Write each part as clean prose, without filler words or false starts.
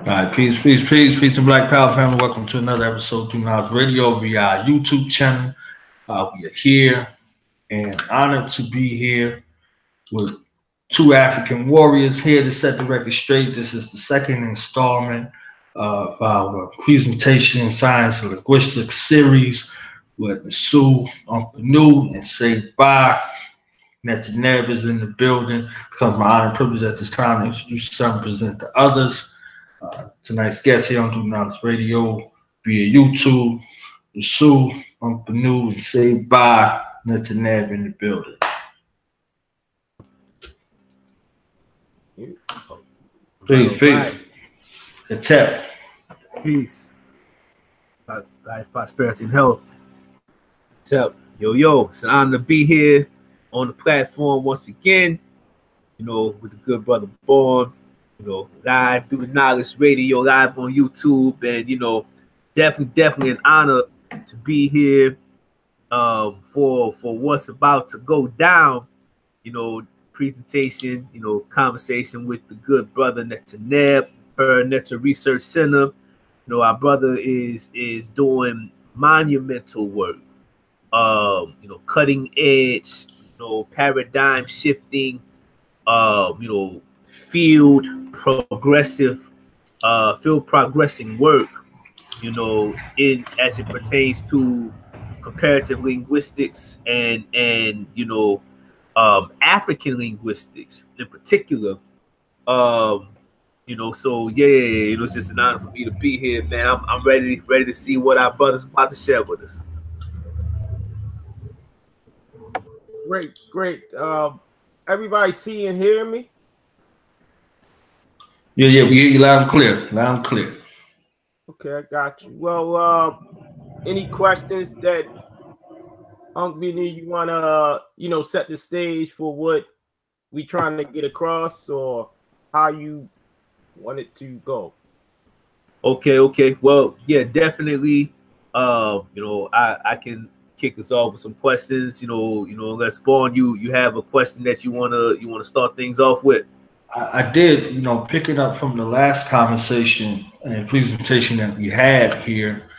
All right, peace to Black Power family. Welcome to another episode of Thru Radio via our YouTube channel. We are here and honored to be here with two African warriors here to set the record straight. This is the second installment of our presentation in science and linguistics series with Nsw Aanhku and Saa Benu. Netjer is in the building. It becomes my honor and privilege at this time to introduce some and present the others. Tonight's guest here on Thru Radio via YouTube, Nsw Aanhku and Saa Benu. Netjer in the building. Peace. Attack. Peace. Life, prosperity, and health. Yo, it's an honor to be here on the platform once again, with the good brother Born, live through the Knowledge Radio, live on YouTube, and, definitely an honor to be here for what's about to go down, presentation, conversation with the good brother Netjer, Netjer Research Center. Our brother is doing monumental work, cutting edge, paradigm shifting, field progressing work, in as it pertains to comparative linguistics and African linguistics in particular. So it's just an honor for me to be here, man. I'm ready to see what our brothers about to share with us. Great. Everybody see and hear me? Yeah, we hear you loud and clear. Okay, I got you. Well, any questions that you wanna set the stage for what we trying to get across, or how you want it to go? Okay. Well, yeah, definitely. I can kick us off with some questions. Unless Born, you have a question that you wanna start things off with. I did, picking up from the last conversation and presentation that we had here.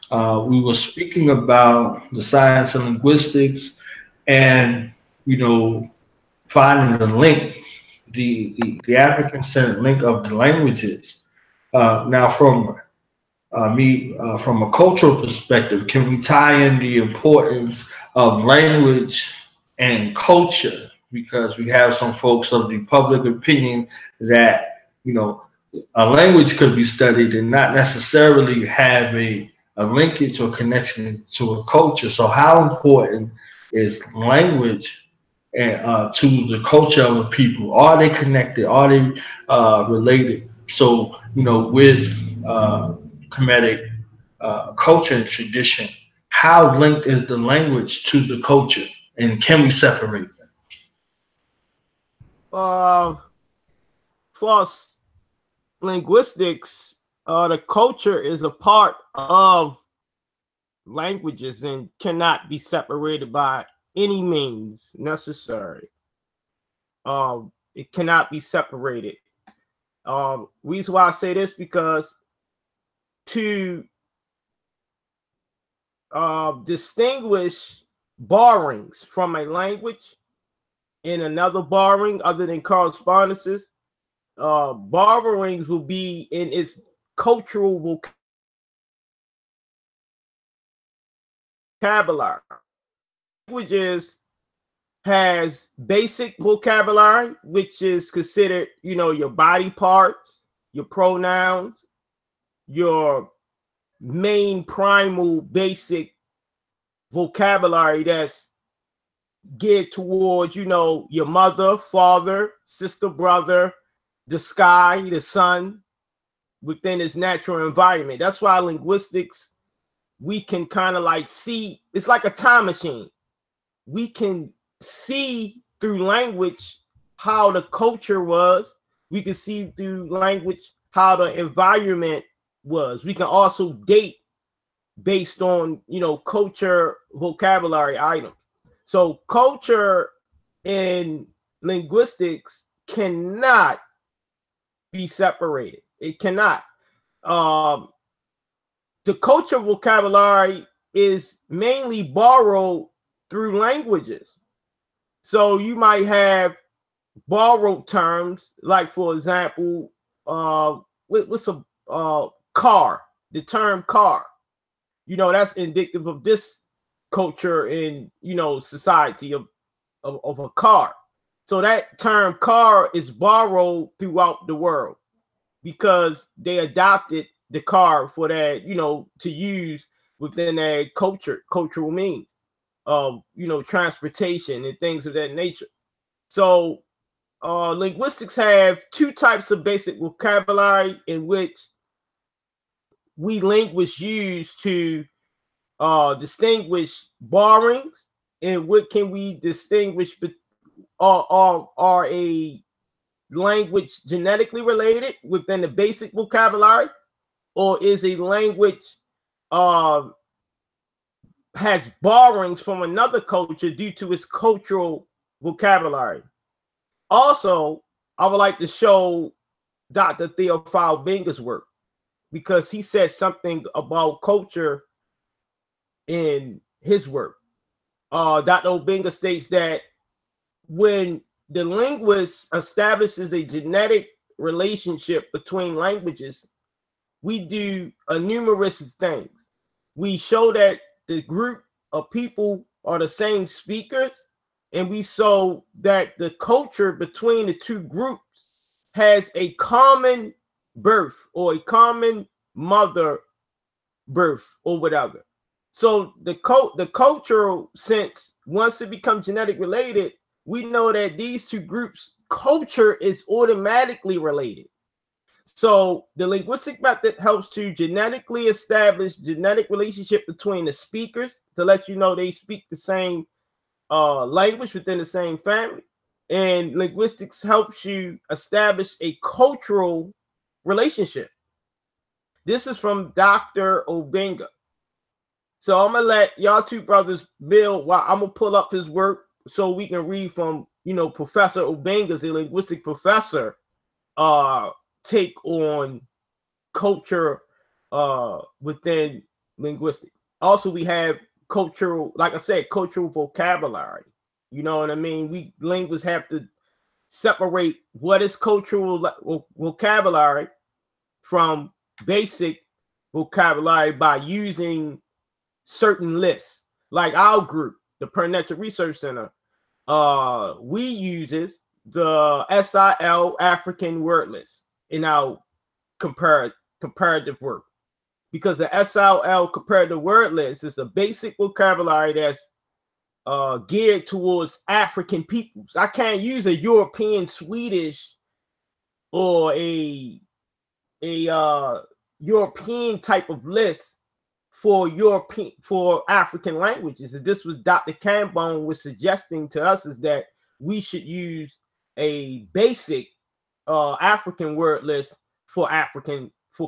We were speaking about the science of linguistics and, finding the link, the African-centered link of the languages. Now, from from a cultural perspective, can we tie in the importance of language and culture? Because we have some folks of the public opinion that, a language could be studied and not necessarily have a linkage or connection to a culture. So how important is language and to the culture of a people? Are they connected? Are they related? So, with Kemetic culture and tradition, how linked is the language to the culture, and can we separate them? For linguistics, the culture is a part of languages and cannot be separated by any means necessary. It cannot be separated. Reason why I say this, because to distinguish borrowings from a language in another borrowing other than correspondences, borrowings will be in its cultural vocabulary. Languages has basic vocabulary, which is considered, your body parts, your pronouns, your main primal basic vocabulary that's geared towards, your mother, father, sister, brother, the sky, the sun, within its natural environment. That's why linguistics, we can kind of like see, it's like a time machine. We can see through language how the culture was. We can see through language how the environment was. We can also date based on, culture vocabulary items. So culture in linguistics cannot be separated. It cannot. the culture vocabulary is mainly borrowed through languages. So you might have borrowed terms, like for example, what's a car? The term car. You know, that's indicative of this culture in, you know, society of a car. So that term car is borrowed throughout the world because they adopted the car for that, you know, to use within their cultural means of, you know, transportation and things of that nature. So linguistics have two types of basic vocabulary in which we linguists use to distinguish borrowings, and what can we distinguish are a language genetically related within the basic vocabulary, or is a language has borrowings from another culture due to its cultural vocabulary. Also, I would like to show Dr. Theophile Benga's work, because he said something about culture in his work. Dr. Obenga states that when the linguist establishes a genetic relationship between languages, we do a numerous things. We show that the group of people are the same speakers, and we show that the culture between the two groups has a common birth or a common mother birth or whatever. So the cultural sense, once it becomes genetic related, we know that these two groups' culture is automatically related. So the linguistic method helps to genetically establish genetic relationship between the speakers to let you know they speak the same language within the same family. And linguistics helps you establish a cultural relationship. This is from Dr. Obenga. So I'm gonna let y'all two brothers build while I'm gonna pull up his work so we can read from, you know, Professor Obenga's, a linguistic professor, take on culture within linguistics. Also, we have cultural, like I said, cultural vocabulary. You know what I mean? We linguists have to separate what is cultural vocabulary from basic vocabulary by using certain lists. Like our group, the Netjer Research Center, we uses the SIL African word list in our comparative work, because the SIL comparative word list is a basic vocabulary that's geared towards African peoples. I can't use a European Swedish or a European type of list for African languages. And this was Dr. Cambone was suggesting to us, is that we should use a basic African word list for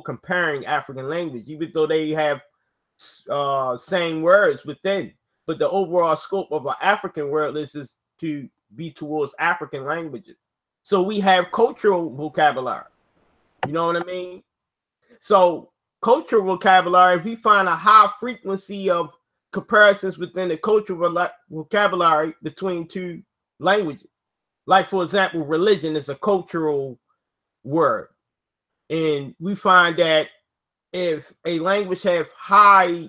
comparing African language, even though they have same words within. But the overall scope of an African word list is to be towards African languages. So we have cultural vocabulary. You know what I mean? So cultural vocabulary, if we find a high frequency of comparisons within the cultural vocabulary between two languages, like for example, religion is a cultural word. And we find that if a language has high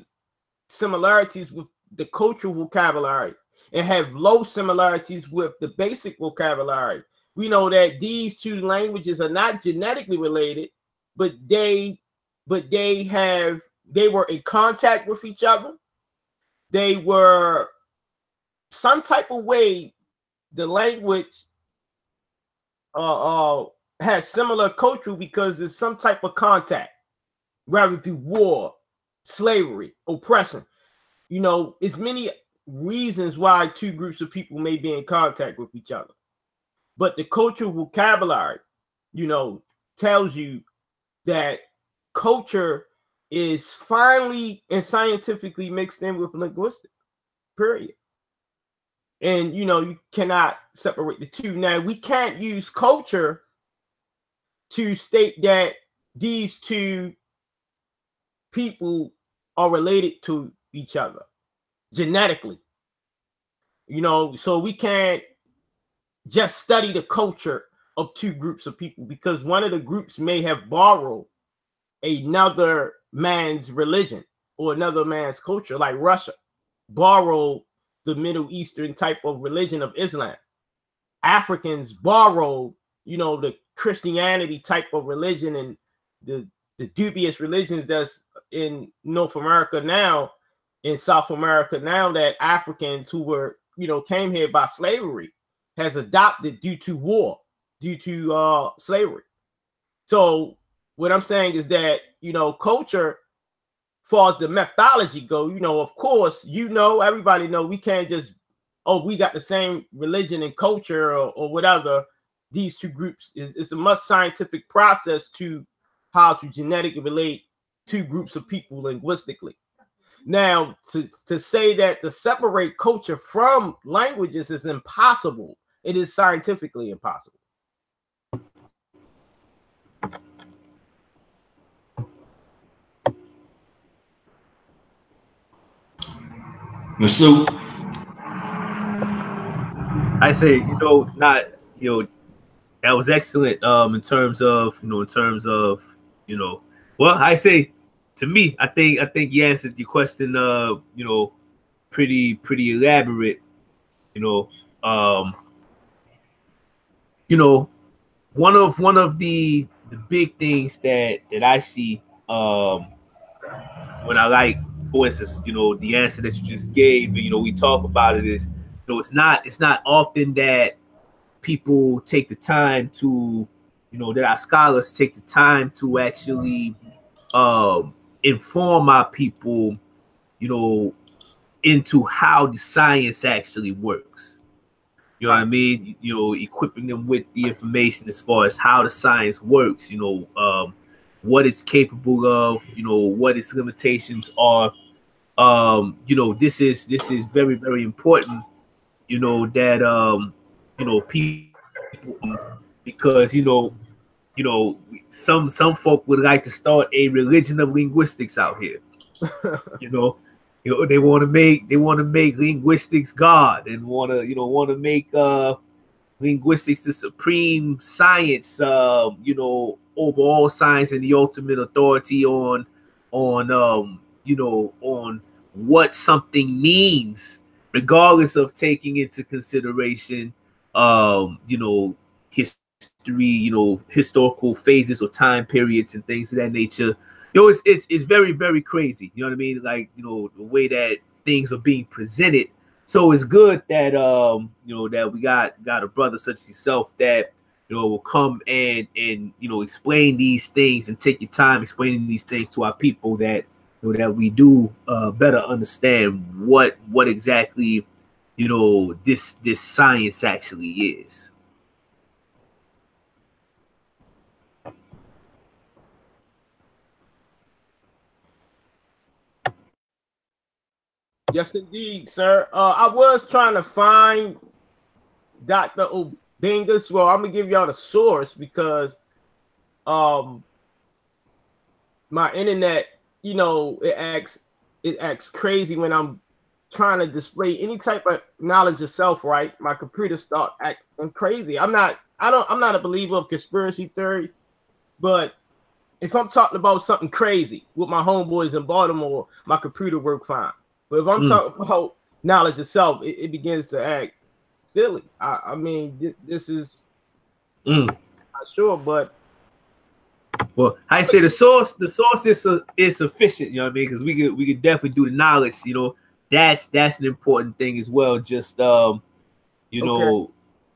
similarities with the cultural vocabulary and have low similarities with the basic vocabulary, we know that these two languages are not genetically related, but they were in contact with each other. They were some type of way, the language has similar culture because there's some type of contact, rather through war, slavery, oppression. You know, it's many reasons why two groups of people may be in contact with each other. But the cultural vocabulary, you know, tells you that culture is finely and scientifically mixed in with linguistics, period. And, you know, you cannot separate the two. Now, we can't use culture to state that these two people are related to each other genetically. You know, so we can't just study the culture of two groups of people, because one of the groups may have borrowed another man's religion or another man's culture, like Russia borrowed the Middle Eastern type of religion of Islam. Africans borrowed, you know, the Christianity type of religion and the dubious religions that's in North America now, in South America now, that Africans who were, you know, came here by slavery has adopted due to war, due to slavery. So what I'm saying is that, you know, culture, as far as the methodology go, you know, of course, you know, everybody know we can't just, oh, we got the same religion and culture or whatever. These two groups, it's a much scientific process to how to genetically relate two groups of people linguistically. Now, to say that to separate culture from languages is impossible. It is scientifically impossible. Nsw. I say, you know, not, you know, that was excellent. In terms of, you know, well, I say, to me, I think you answered your question. You know, pretty elaborate. You know, one of the big things that I see, when I like, for instance, you know, the answer that you just gave, you know, we talk about it is, you know, it's not often that people take the time to, you know, that our scholars take the time to actually inform our people, you know, into how the science actually works. You know what I mean? You know, equipping them with the information as far as how the science works, you know, what it's capable of, you know, what its limitations are. You know, this is very, very important, you know, that you know, people, because you know, some folk would like to start a religion of linguistics out here. You know, they want to make linguistics God, and want to make linguistics the supreme science, you know, over all science and the ultimate authority on you know, on what something means, regardless of taking into consideration you know, history, you know, historical phases or time periods and things of that nature. You know, it's very, very crazy. You know what I mean? Like, you know, the way that things are being presented. So it's good that you know, that we got a brother such as yourself that, you know, will come and you know, explain these things and take your time explaining these things to our people, that, you know, that we do better understand what exactly, you know, this science actually is. Yes, indeed, sir. I was trying to find Dr. Obingas. Well, I'm gonna give y'all the source because my internet, you know, it acts crazy when I'm trying to display any type of knowledge of self, right? My computer start acting crazy. I'm not a believer of conspiracy theory, but if I'm talking about something crazy with my homeboys in Baltimore, my computer work fine. But if I'm talking about knowledge itself, it begins to act silly. I mean, this is not sure, but well, I say the source is sufficient. You know what I mean? Because we could definitely do the knowledge. You know, that's an important thing as well. Just you know,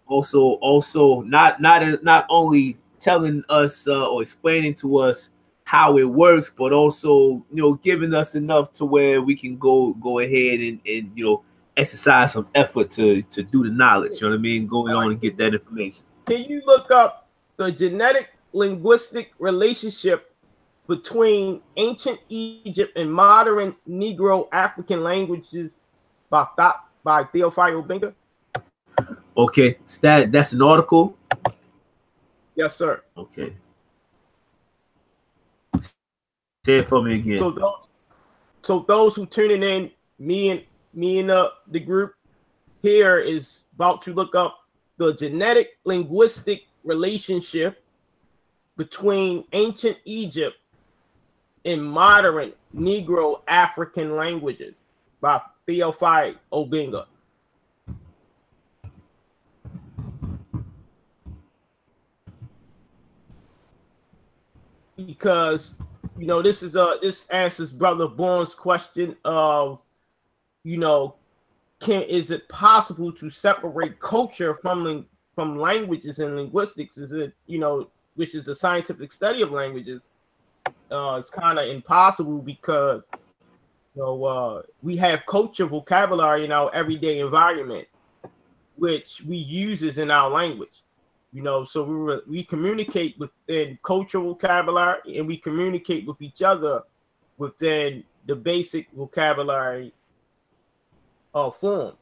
also not only telling us or explaining to us how it works, but also, you know, giving us enough to where we can go ahead and you know, exercise some effort to do the knowledge. You know what I mean? Going on and get that information. Can you look up the genetic linguistic relationship between ancient Egypt and modern Negro African languages by Theophile Binga? Okay, so that's an article. Yes, sir. Okay. Say it for me again. So those who tuning in, me and the group here is about to look up the genetic linguistic relationship between ancient Egypt and modern Negro African languages by Theophile Obenga. Because this answers Brother Bourne's question of, is it possible to separate culture from languages and linguistics? Is it, which is the scientific study of languages? It's kind of impossible because we have culture vocabulary in our everyday environment, which we uses in our language. So we communicate within cultural vocabulary, and we communicate with each other within the basic vocabulary forms.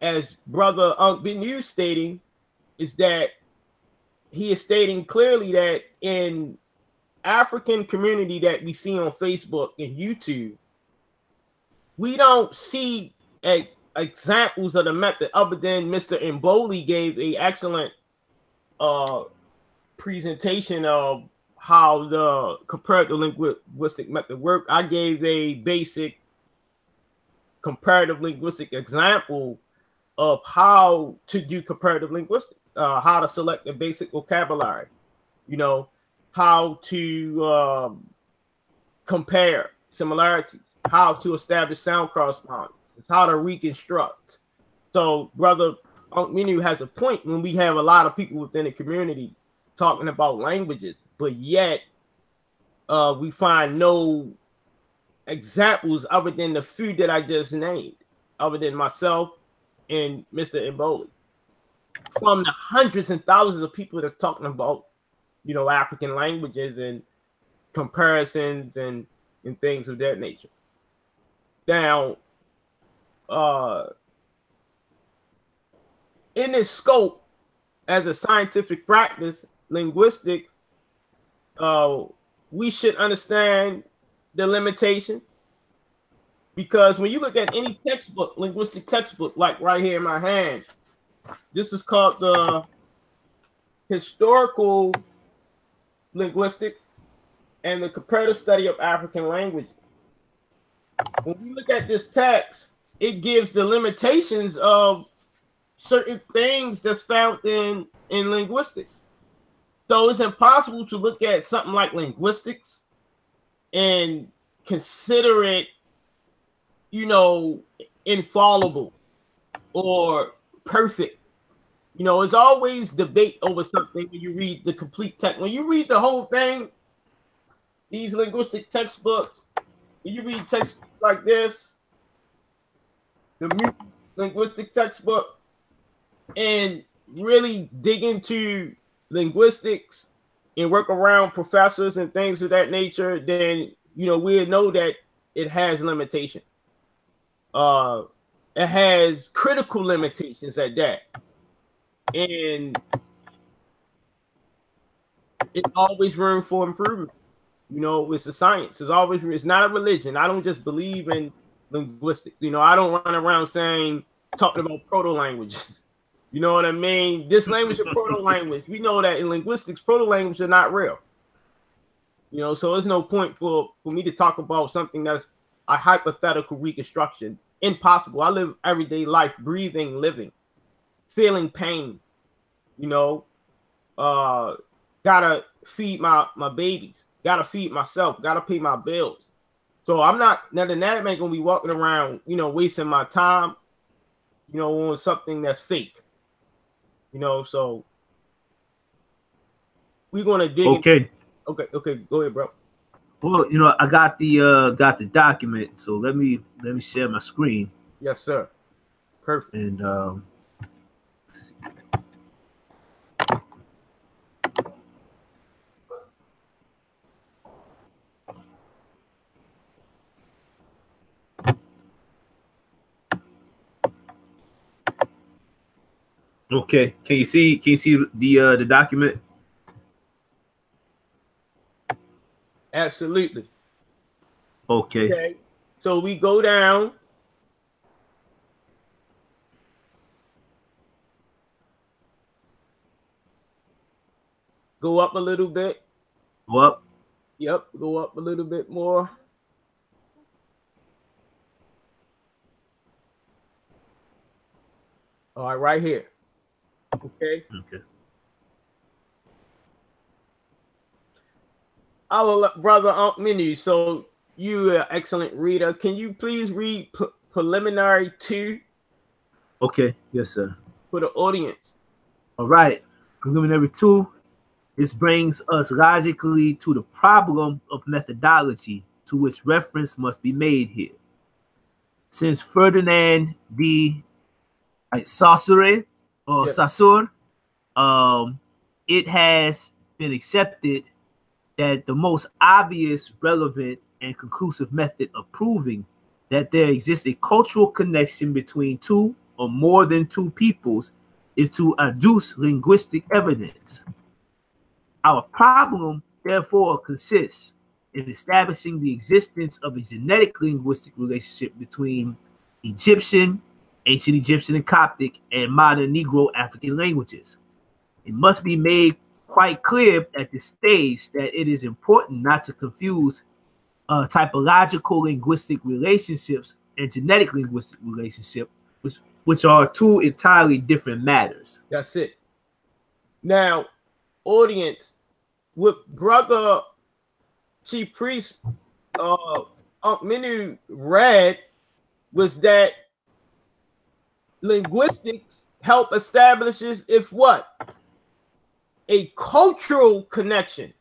As Brother Nsw Benu stating, is that he is stating clearly that in African community that we see on Facebook and YouTube, we don't see examples of the method other than Mr. Mboli gave a excellent presentation of how the comparative linguistic method work. I gave a basic comparative linguistic example of how to do comparative linguistics, how to select the basic vocabulary, how to compare similarities, how to establish sound correspondence, how to reconstruct. So Brother Nsw Benu has a point when we have a lot of people within the community talking about languages, but yet we find no examples other than the few that I just named, other than myself and Mr. Mboli, from the hundreds and thousands of people that's talking about, African languages and comparisons and things of that nature. Now, in its scope as a scientific practice, linguistics, we should understand the limitation, because when you look at any textbook, linguistic textbook, like right here in my hand, this is called the Historical Linguistics and the Comparative Study of African Languages. When we look at this text, it gives the limitations of certain things that's found in linguistics. So it's impossible to look at something like linguistics and consider it, infallible or perfect. It's always debate over something when you read the complete text. When you read the whole thing, these linguistic textbooks, when you read textbooks like this, the linguistic textbook, and really dig into linguistics and work around professors and things of that nature, then we'll know that it has limitations. It has critical limitations at that, and it's always room for improvement. It's a science. It's not a religion. I don't just believe in linguistics. I don't run around talking about proto languages. You know what I mean? This language is a proto language. We know that in linguistics, proto languages are not real. So there's no point for me to talk about something that's a hypothetical reconstruction. Impossible. I live everyday life, breathing, living, feeling pain. Gotta feed my babies, gotta feed myself, gotta pay my bills. So I'm not, nothing that ain't gonna be walking around, wasting my time, on something that's fake. So we're gonna dig. Okay. Okay, go ahead, bro. Well, I got the document, so let me share my screen. Yes, sir. Perfect. And let's see. Okay, can you see the document? Absolutely. Okay. Okay. So we go down. Go up a little bit. Go up. Yep. Go up a little bit more. All right, right here. Okay. Okay. Our brother Menu. So you are an excellent reader. Can you please read preliminary 2? Okay. Yes, sir. For the audience. All right. Preliminary 2. This brings us logically to the problem of methodology, to which reference must be made here. Since Ferdinand de Saussure or Yep. Saussure, it has been accepted that the most obvious, relevant, and conclusive method of proving that there exists a cultural connection between two or more than two peoples is to adduce linguistic evidence. Our problem, therefore, consists in establishing the existence of a genetic linguistic relationship between Egyptian, ancient Egyptian and Coptic, and modern Negro African languages. It must be made quite clear at this stage that it is important not to confuse typological linguistic relationships and genetic linguistic relationships, which are two entirely different matters. That's it. Now, audience, what brother Chief Priest Menu read was that linguistics help establishes if what? A cultural connection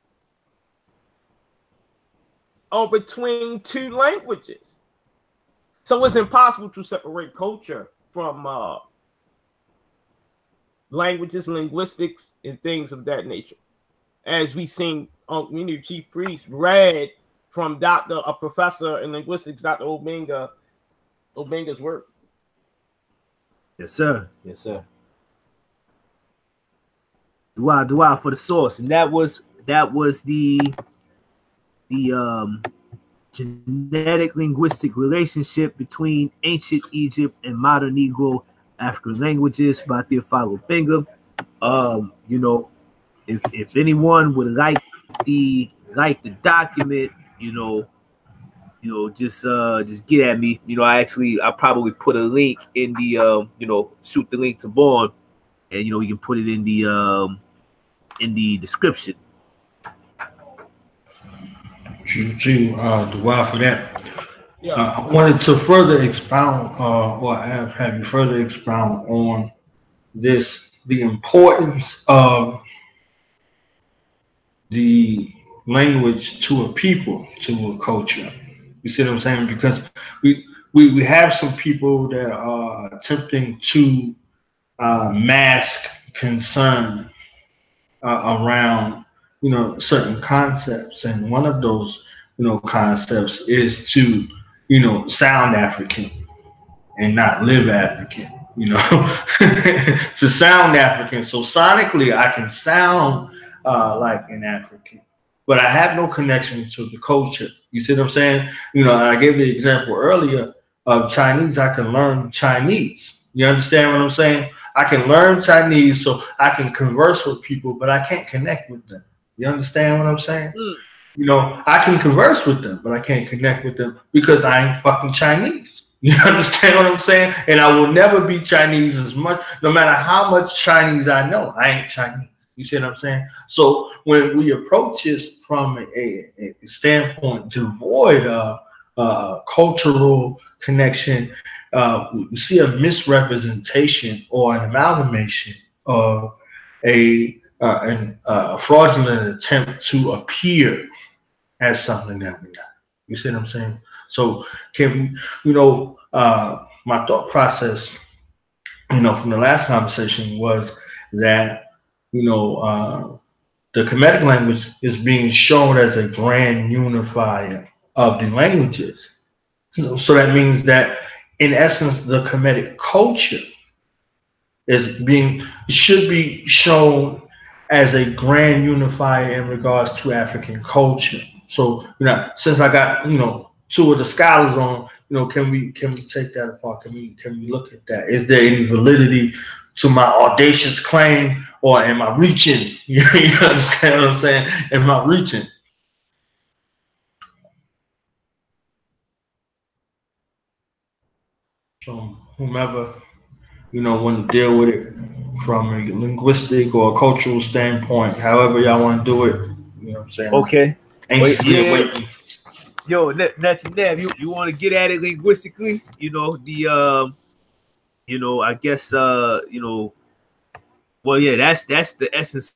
or between two languages. So it's impossible to separate culture from languages, linguistics, and things of that nature. As we seen Menu Chief Priest read from a professor in linguistics, Dr. Obenga's work. Yes, sir. Yes, sir. Dua for the source, and that was the genetic linguistic relationship between ancient Egypt and modern Negro African languages by Theophilo Benga. You know, if anyone would like the document, just get at me. I probably put a link in the shoot the link to Born, and we can put it in the description. Thank you, Dua, for that. Yeah. I wanted to further expound, or have you further expound on this, the importance of the language to a people, to a culture. You see what I'm saying? Because we have some people that are attempting to mask concern around certain concepts, and one of those concepts is to sound African and not live African. To sound African, so sonically I can sound like an African, but I have no connection to the culture. You see what I'm saying? I gave the example earlier of Chinese. I can learn Chinese. You understand what I'm saying? I can learn Chinese so I can converse with people, but I can't connect with them. You understand what I'm saying? I can converse with them, but I can't connect with them because I ain't fucking Chinese. You understand what I'm saying? And I will never be Chinese as much, no matter how much Chinese I know. I ain't Chinese. You see what I'm saying? So when we approach this from a standpoint devoid of cultural connection, we see a misrepresentation or an amalgamation of a fraudulent attempt to appear as something that we're not. You see what I'm saying? So can we, my thought process, from the last conversation was that, the Kemetic language is being shown as a grand unifier of the languages. So that means that, in essence, the Kemetic culture should be shown as a grand unifier in regards to African culture. So, since I got, two of the scholars on, can we take that apart? Can we look at that? Is there any validity to my audacious claim, or am I reaching? You understand what I'm saying? Am I reaching? So whomever want to deal with it from a linguistic or a cultural standpoint, however y'all want to do it, you know what I'm saying? Okay. Anxiously awaiting. Yo, Netjer, you want to get at it linguistically? I guess well, yeah, that's the essence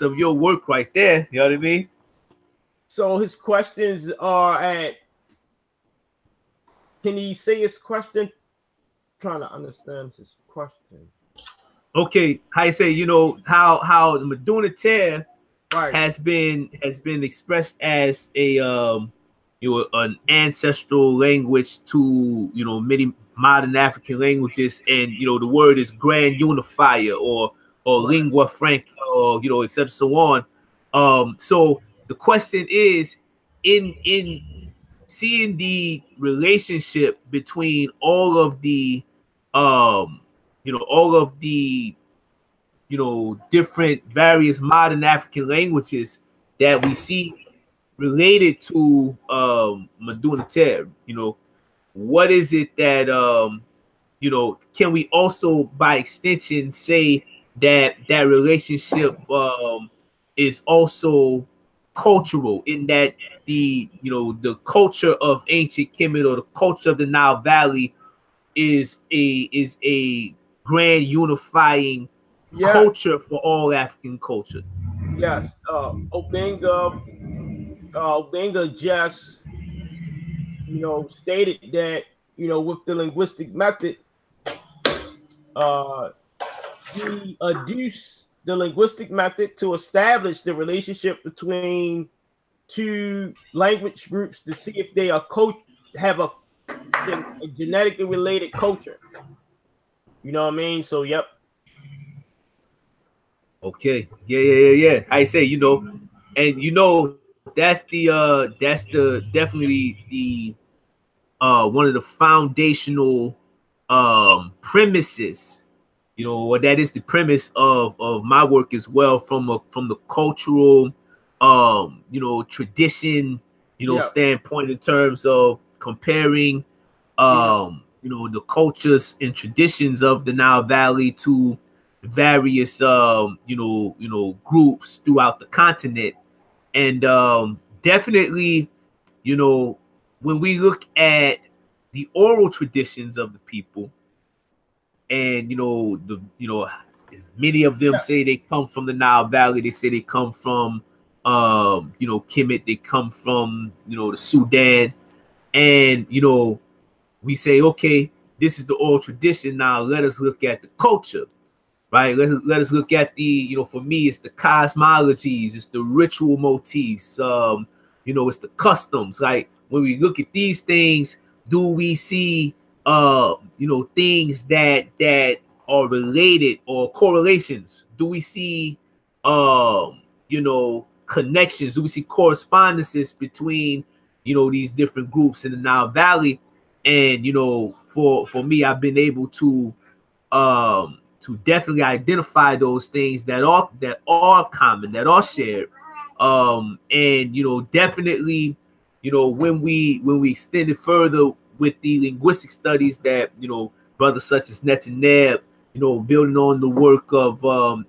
of your work right there. You know what I mean? So his questions are at. Can he say his question? Trying to understand his question. Okay, how you say? How the Netjer has been expressed as a an ancestral language to many modern African languages, and the word is grand unifier or lingua franca, or etc. so on. So the question is, in seeing the relationship between all of the different various modern African languages that we see related to Netjer, what is it that can we also by extension say that relationship is also cultural, in that the culture of ancient Kemet, or the culture of the Nile Valley, is a grand unifying culture for all African culture? Yes. Obenga just stated that with the linguistic method, he adduced the linguistic method to establish the relationship between two language groups to see if they have a genetically related culture. You know what I mean? So, yep. Okay. Yeah. I say, and that's definitely the one of the foundational premises, or that is the premise of my work as well, from the cultural tradition standpoint, in terms of comparing the cultures and traditions of the Nile Valley to various groups throughout the continent. And definitely, when we look at the oral traditions of the people, and many of them say they come from the Nile Valley. They say they come from Kemet. They come from the Sudan, and we say, okay, this is the oral tradition. Now let us look at the culture, right? Let us look at the for me, it's the cosmologies, it's the ritual motifs, it's the customs. Like, when we look at these things, do we see things that are related, or correlations? Do we see connections? Do we see correspondences between these different groups in the Nile Valley? And for me, I've been able to definitely identify those things that are common, that are shared. And definitely, when we extend it further with the linguistic studies that brothers such as Netjer, building on the work of the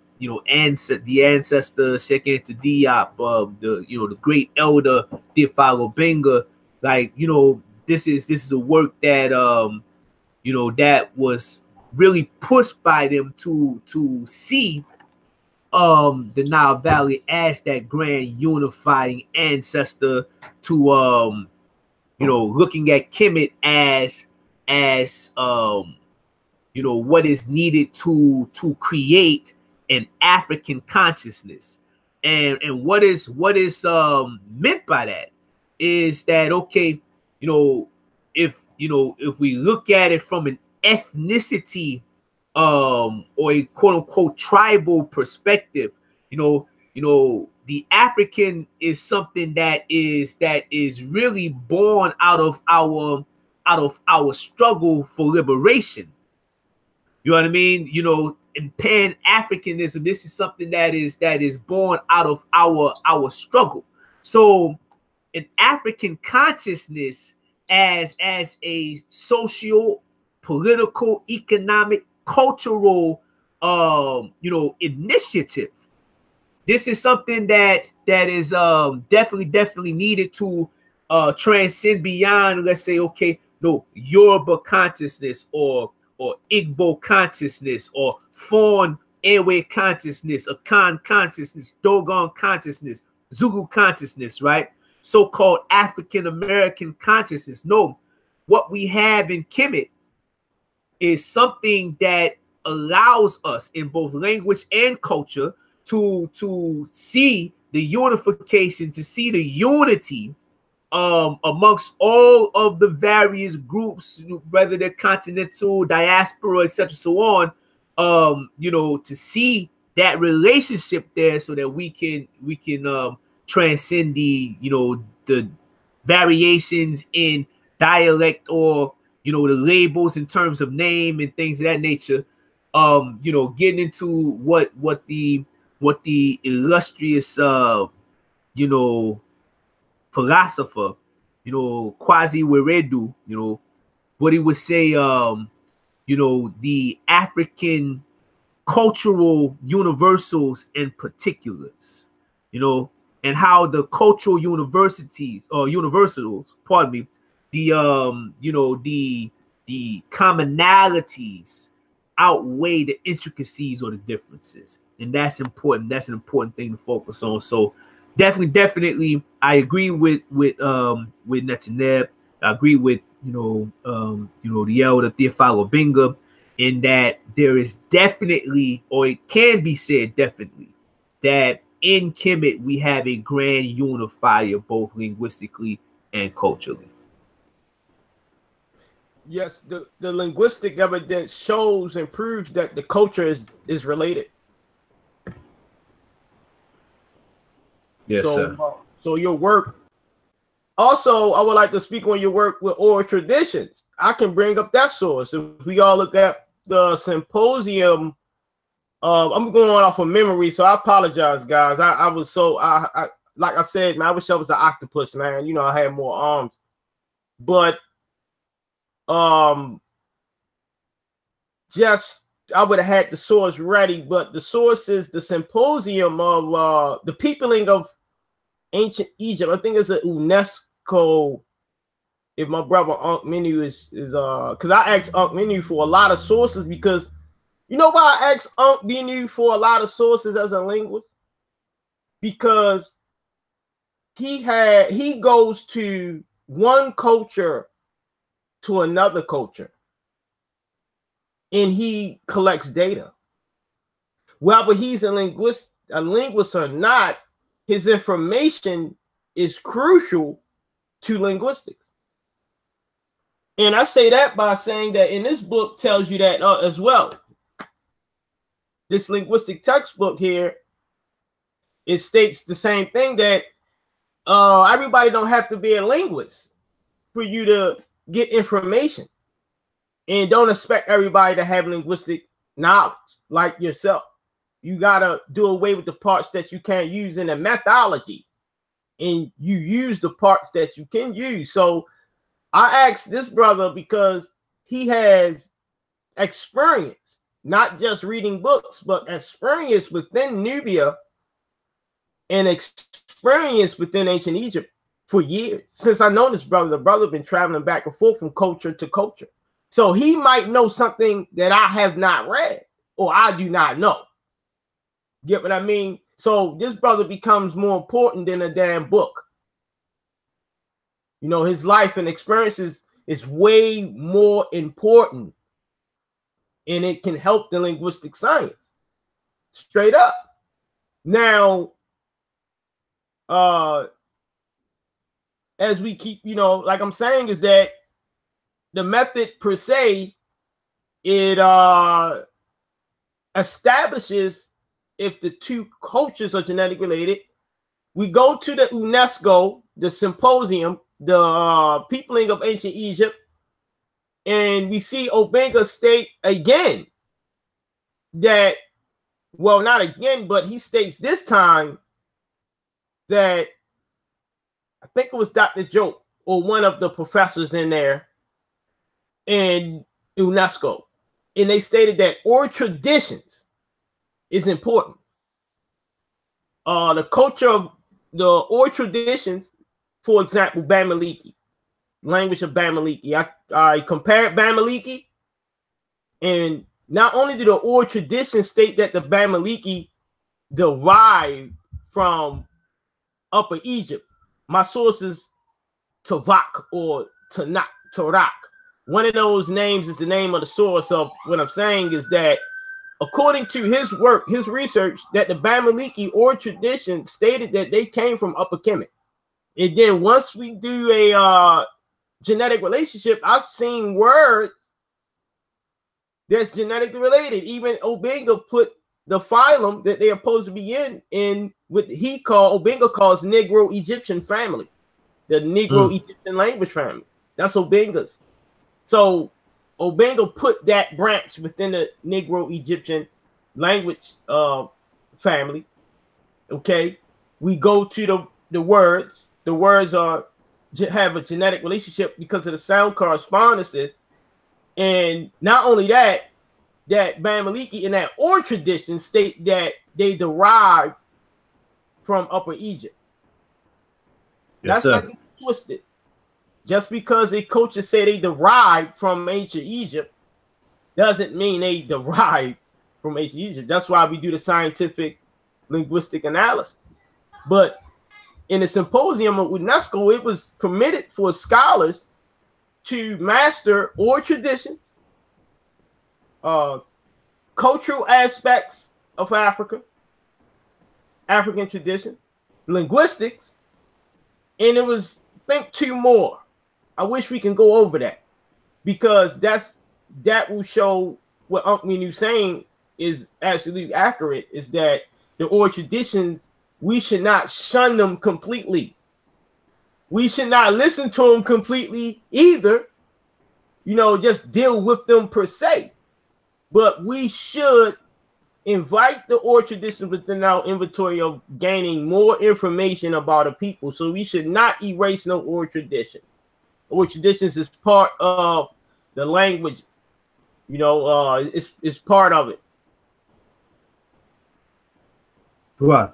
ancestor Sheikh Anta Diop, the great elder Theophilo Benga. Like, this is a work that that was really pushed by them to see the Nile Valley as that grand unifying ancestor, to looking at Kemet as what is needed to create an African consciousness. And what is meant by that is that, okay, if we look at it from an ethnicity or a quote unquote tribal perspective, the the African is something that is really born out of our struggle for liberation. You know what I mean? You know, in Pan-Africanism, this is something that is born out of our struggle. So an African consciousness as a social, political, economic, cultural initiative. This is something that is definitely needed to transcend beyond, let's say, okay, no, Yoruba consciousness or Igbo consciousness or Fawn Airway consciousness, Akan consciousness, Dogon consciousness, Zulu consciousness, right? So-called African American consciousness. No, what we have in Kemet is something that allows us in both language and culture to see the unification, to see the unity amongst all of the various groups, whether they're continental, diaspora, etc., so on. To see that relationship there, so that we can transcend the variations in dialect or the labels in terms of name and things of that nature. Getting into what the illustrious philosopher, Kwasi Wiredu, what he would say, the African cultural universals and particulars, and how the cultural universities or universals, pardon me, the commonalities outweigh the intricacies or the differences, and that's important. That's an important thing to focus on. So definitely, I agree with Netjer. I agree with the elder Theophilo Benga, in that there is definitely, or it can be said definitely, that in Kemet we have a grand unifier, both linguistically and culturally. Yes, the linguistic evidence shows and proves that the culture is related. Yes, sir. So your work. Also, I would like to speak on your work with oral traditions. I can bring up that source. If we all look at the symposium, I'm going off of memory, so I apologize, guys. I was so like I said, man, I wish I was an octopus, man. I had more arms, but just I would have had the source ready. But the source is the symposium of the peopling of ancient Egypt. I think it's a UNESCO. If my brother Ankh Menu is because I asked Ankh Menu for a lot of sources, because you know why I asked Ankh Menu for a lot of sources as a linguist? Because he goes to one culture to another culture and he collects data. Whether he's a linguist or not, his information is crucial to linguistics. And I say that by saying that in this book tells you that as well. This linguistic textbook here, it states the same thing, that everybody don't have to be a linguist for you to get information. And don't expect everybody to have linguistic knowledge like yourself. You got to do away with the parts that you can't use in the methodology, and you use the parts that you can use. So I asked this brother because he has experience, not just reading books, but experience within Nubia and experience within ancient Egypt for years. Since I know this brother, the brother been traveling back and forth from culture to culture. So he might know something that I have not read or I do not know. Get what I mean? So this brother becomes more important than a damn book. His life and experiences is way more important, and it can help the linguistic science. Straight up. Now, as we keep, like I'm saying, is that the method per se, it establishes if the two cultures are genetically related, we go to the UNESCO, the symposium, the peopling of ancient Egypt, and we see Obenga state again that, well, not again, but he states this time that I think it was Dr. Joe or one of the professors in there in UNESCO, and they stated that oral traditions is important. The culture of the oral traditions, for example, Bamileke, language of Bamileke. I compared Bamileke, and not only do the oral traditions state that the Bamileke derived from Upper Egypt, my source is Tavak or Tarak. One of those names is the name of the source of what I'm saying is that according to his work, his research, that the Bamileke or tradition stated that they came from Upper Kemet. And then once we do a genetic relationship, I've seen words that's genetically related. Even Obenga put the phylum that they are supposed to be in what Obenga calls Negro Egyptian family, the Negro Egyptian language family. That's Obenga's. So Obenga put that branch within the Negro Egyptian language family. Okay, we go to the words. The words have a genetic relationship because of the sound correspondences, and not only that, that Bamileke in that oral tradition state that they derive from Upper Egypt. Yes, that's not twisted. Just because a culture say they derive from ancient Egypt doesn't mean they derive from ancient Egypt. That's why we do the scientific linguistic analysis. But in the symposium of UNESCO, it was permitted for scholars to master oral traditions, cultural aspects of Africa, African traditions, linguistics, and it was, I think, 2 more. I wish we can go over that because that will show what Uncle Menu saying is absolutely accurate, is that the oral traditions, we should not shun them completely. We should not listen to them completely either, just deal with them per se. But we should invite the oral traditions within our inventory of gaining more information about a people. So we should not erase no oral traditions. Oral traditions is part of the language. It's part of it. Wow.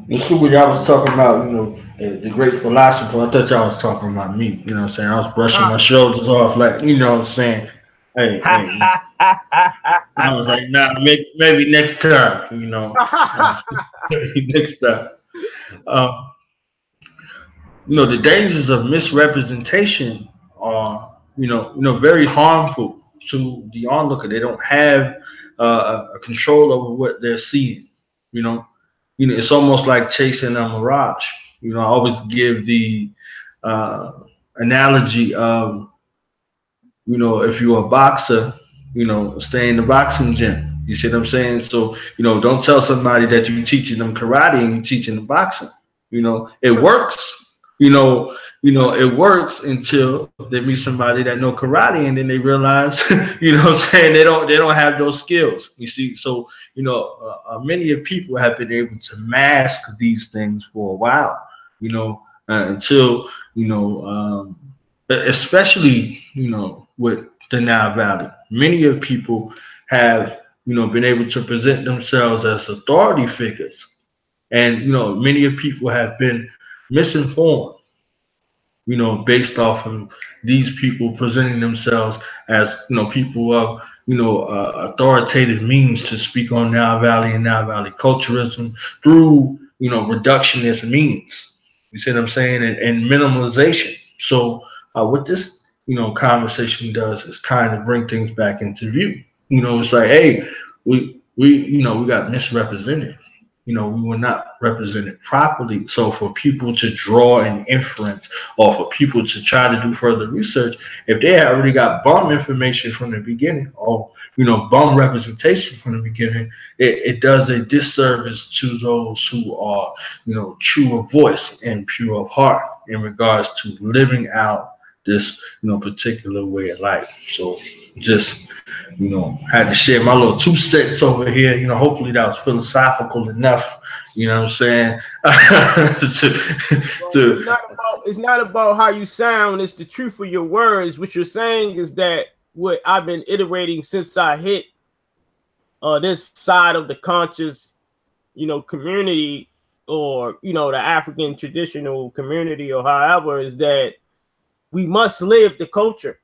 You see what y'all was talking about, the great philosopher. I thought y'all was talking about me, you know what I'm saying? I was brushing my shoulders off like, you know what I'm saying? Hey. I was like, nah, maybe next time, maybe next time. The dangers of misrepresentation are, very harmful to the onlooker. They don't have a control over what they're seeing. It's almost like chasing a mirage. I always give the analogy of, if you're a boxer, stay in the boxing gym. You see what I'm saying? So, don't tell somebody that you're teaching them karate and you're teaching them boxing. It works. It works until they meet somebody that know karate and then they realize, what I'm saying, they don't have those skills. You see, so many of people have been able to mask these things for a while, until especially with the Nile Valley. Many of people have been able to present themselves as authority figures, and many of people have been misinformed, based off of these people presenting themselves as people of authoritative means to speak on Nile Valley and Nile Valley culturalism through reductionist means. You see what I'm saying? And minimalization. So what this conversation does is kind of bring things back into view. It's like, hey, we got misrepresented. we were not represented properly. So for people to draw an inference, or for people to try to do further research, if they had already got bum information from the beginning, or bum representation from the beginning, it does a disservice to those who are true of voice and pure of heart in regards to living out this particular way of life. So just had to share my little 2 cents over here. Hopefully that was philosophical enough. You know what I'm saying? It's not about how you sound. It's the truth of your words. What you're saying is that what I've been iterating since I hit this side of the conscious, community, or the African traditional community, or however, is that we must live the culture.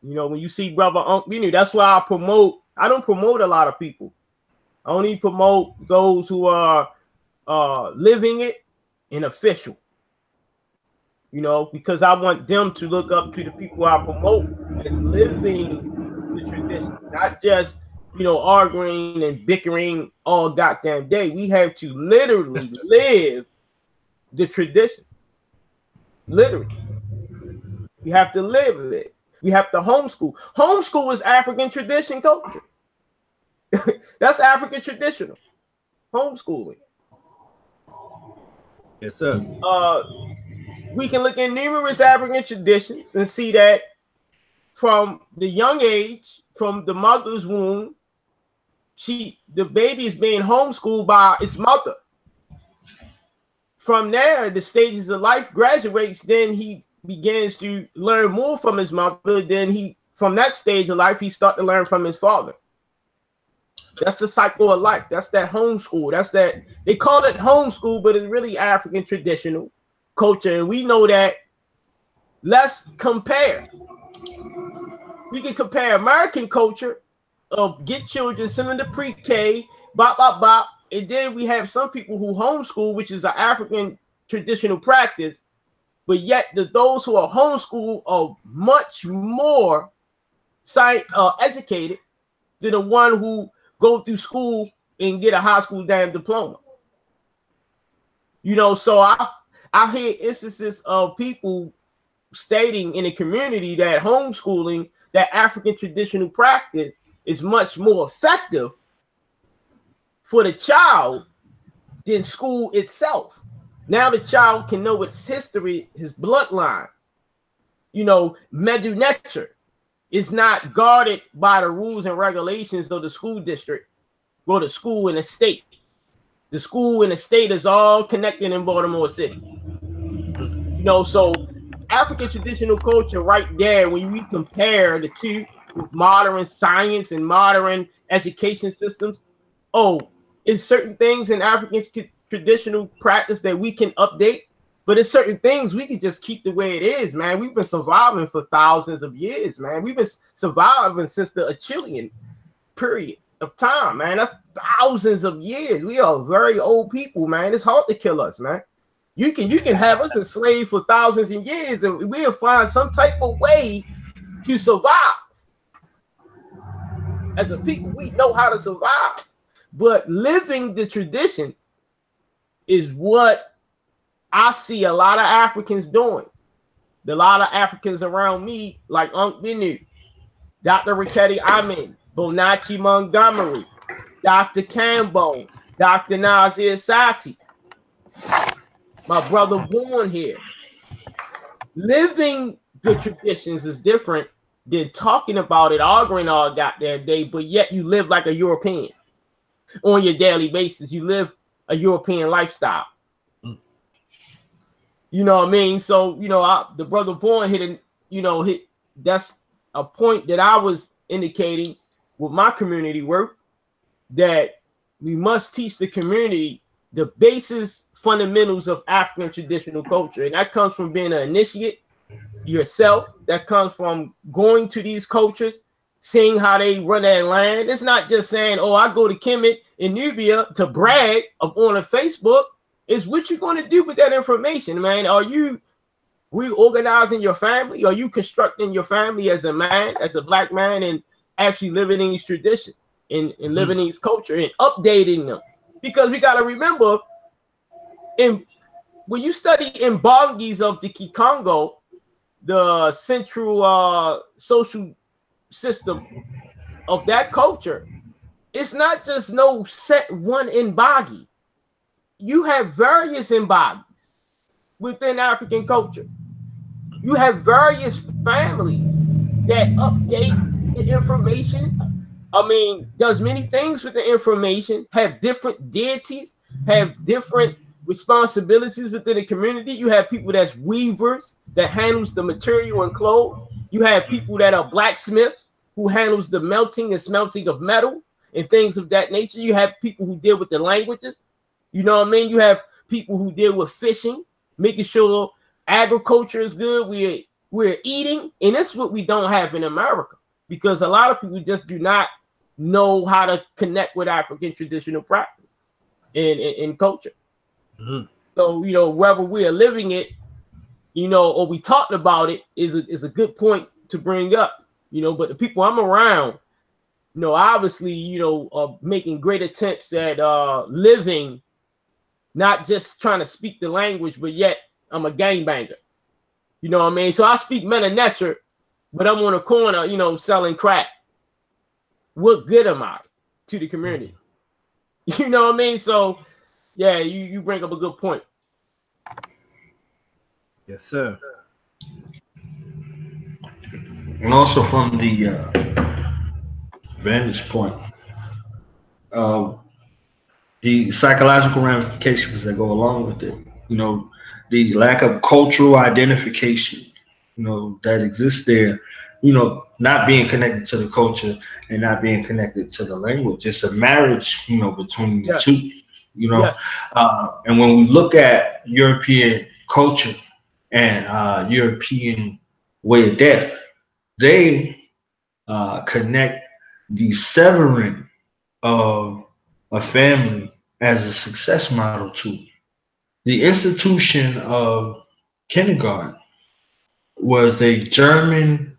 When you see Brother Aankhu, that's why I don't promote a lot of people. I only promote those who are living it and official. Because I want them to look up to the people I promote as living the tradition, not just, arguing and bickering all goddamn day. We have to literally live the tradition. Literally. We have to live it. We have to homeschool. Homeschool is African tradition culture. That's African traditional homeschooling. Yes, sir. We can look at numerous African traditions and see that from the young age, from the mother's womb, the baby is being homeschooled by its mother. From there, the stages of life graduates, then he begins to learn more from his mother. Then from that stage of life, he starts to learn from his father. That's the cycle of life. That's that homeschool. That's that, they call it homeschool, but it's really African traditional culture. And we know that. Let's compare. We can compare American culture of get children, send them to pre-K, bop, bop, bop. And then we have some people who homeschool, which is an African traditional practice. But yet those who are homeschooled are much more educated than the one who go through school and get a high school damn diploma. So I hear instances of people stating in the community that homeschooling, that African traditional practice, is much more effective for the child than school itself. Now the child can know its history, his bloodline. Netjer is not guarded by the rules and regulations of the school district or the school in the state. The school in the state is all connected in Baltimore City. So African traditional culture right there, when we compare the two with modern science and modern education systems, it's certain things in African traditional practice that we can update, but it's certain things we can just keep the way it is, man. We've been surviving for thousands of years, man. We've been surviving since the Achillean period of time, man. That's thousands of years. We are very old people, man. It's hard to kill us, man. You can have us enslaved for thousands of years, and we'll find some type of way to survive. As a people, we know how to survive, but living the tradition is what I see a lot of Africans doing. A lot of Africans around me, like Nsw Benu, Dr. Riketti Amin, Bonachi Montgomery, Dr. Cambo, Dr. Nazir Sati, my brother born here. Living the traditions is different than talking about it, arguing all goddamn day, but yet you live like a European on your daily basis. You live a European lifestyle. You know what I mean? So, the brother born hit, that's a point that I was indicating with my community work, that we must teach the community the basis fundamentals of African traditional culture. And that comes from being an initiate yourself. That comes from going to these cultures, seeing how they run their land. It's not just saying, I go to Kemet in Nubia to brag on a Facebook. It's what you're going to do with that information, man. Are you reorganizing your family? Are you constructing your family as a man, as a black man, and actually living in these traditions and living in these culture and updating them? Because we got to remember, when you study Mbangis of the Kikongo, the central social system of that culture, it's not just no set one Mbagi. You have various Mbagis within African culture. You have various families that update the information. I mean, does many things with the information, have different deities, have different responsibilities within the community. You have people that's weavers that handles the material and clothes. You have people that are blacksmiths who handles the melting and smelting of metal and things of that nature. You have people who deal with the languages. You know what I mean? You have people who deal with fishing, making sure agriculture is good. We're eating, and that's what we don't have in America, because a lot of people just do not know how to connect with African traditional practice and culture. Mm-hmm. So, you know, whether we are living it, you know, or we talked about it is a good point to bring up, you know. But the people I'm around, you know, obviously, you know, are making great attempts at living, not just trying to speak the language, but yet I'm a gangbanger. You know what I mean? So I speak Netjer, but I'm on a corner, you know, selling crack. What good am I to the community? You know what I mean? So, yeah, you bring up a good point. Yes, sir. And also from the vantage point, the psychological ramifications that go along with it, you know, the lack of cultural identification, you know, that exists there, you know, not being connected to the culture and not being connected to the language. It's a marriage, you know, between the two, you know. Yes. And when we look at European culture and European way of death, they connect the severing of a family as a success model to the institution of kindergarten. Was a German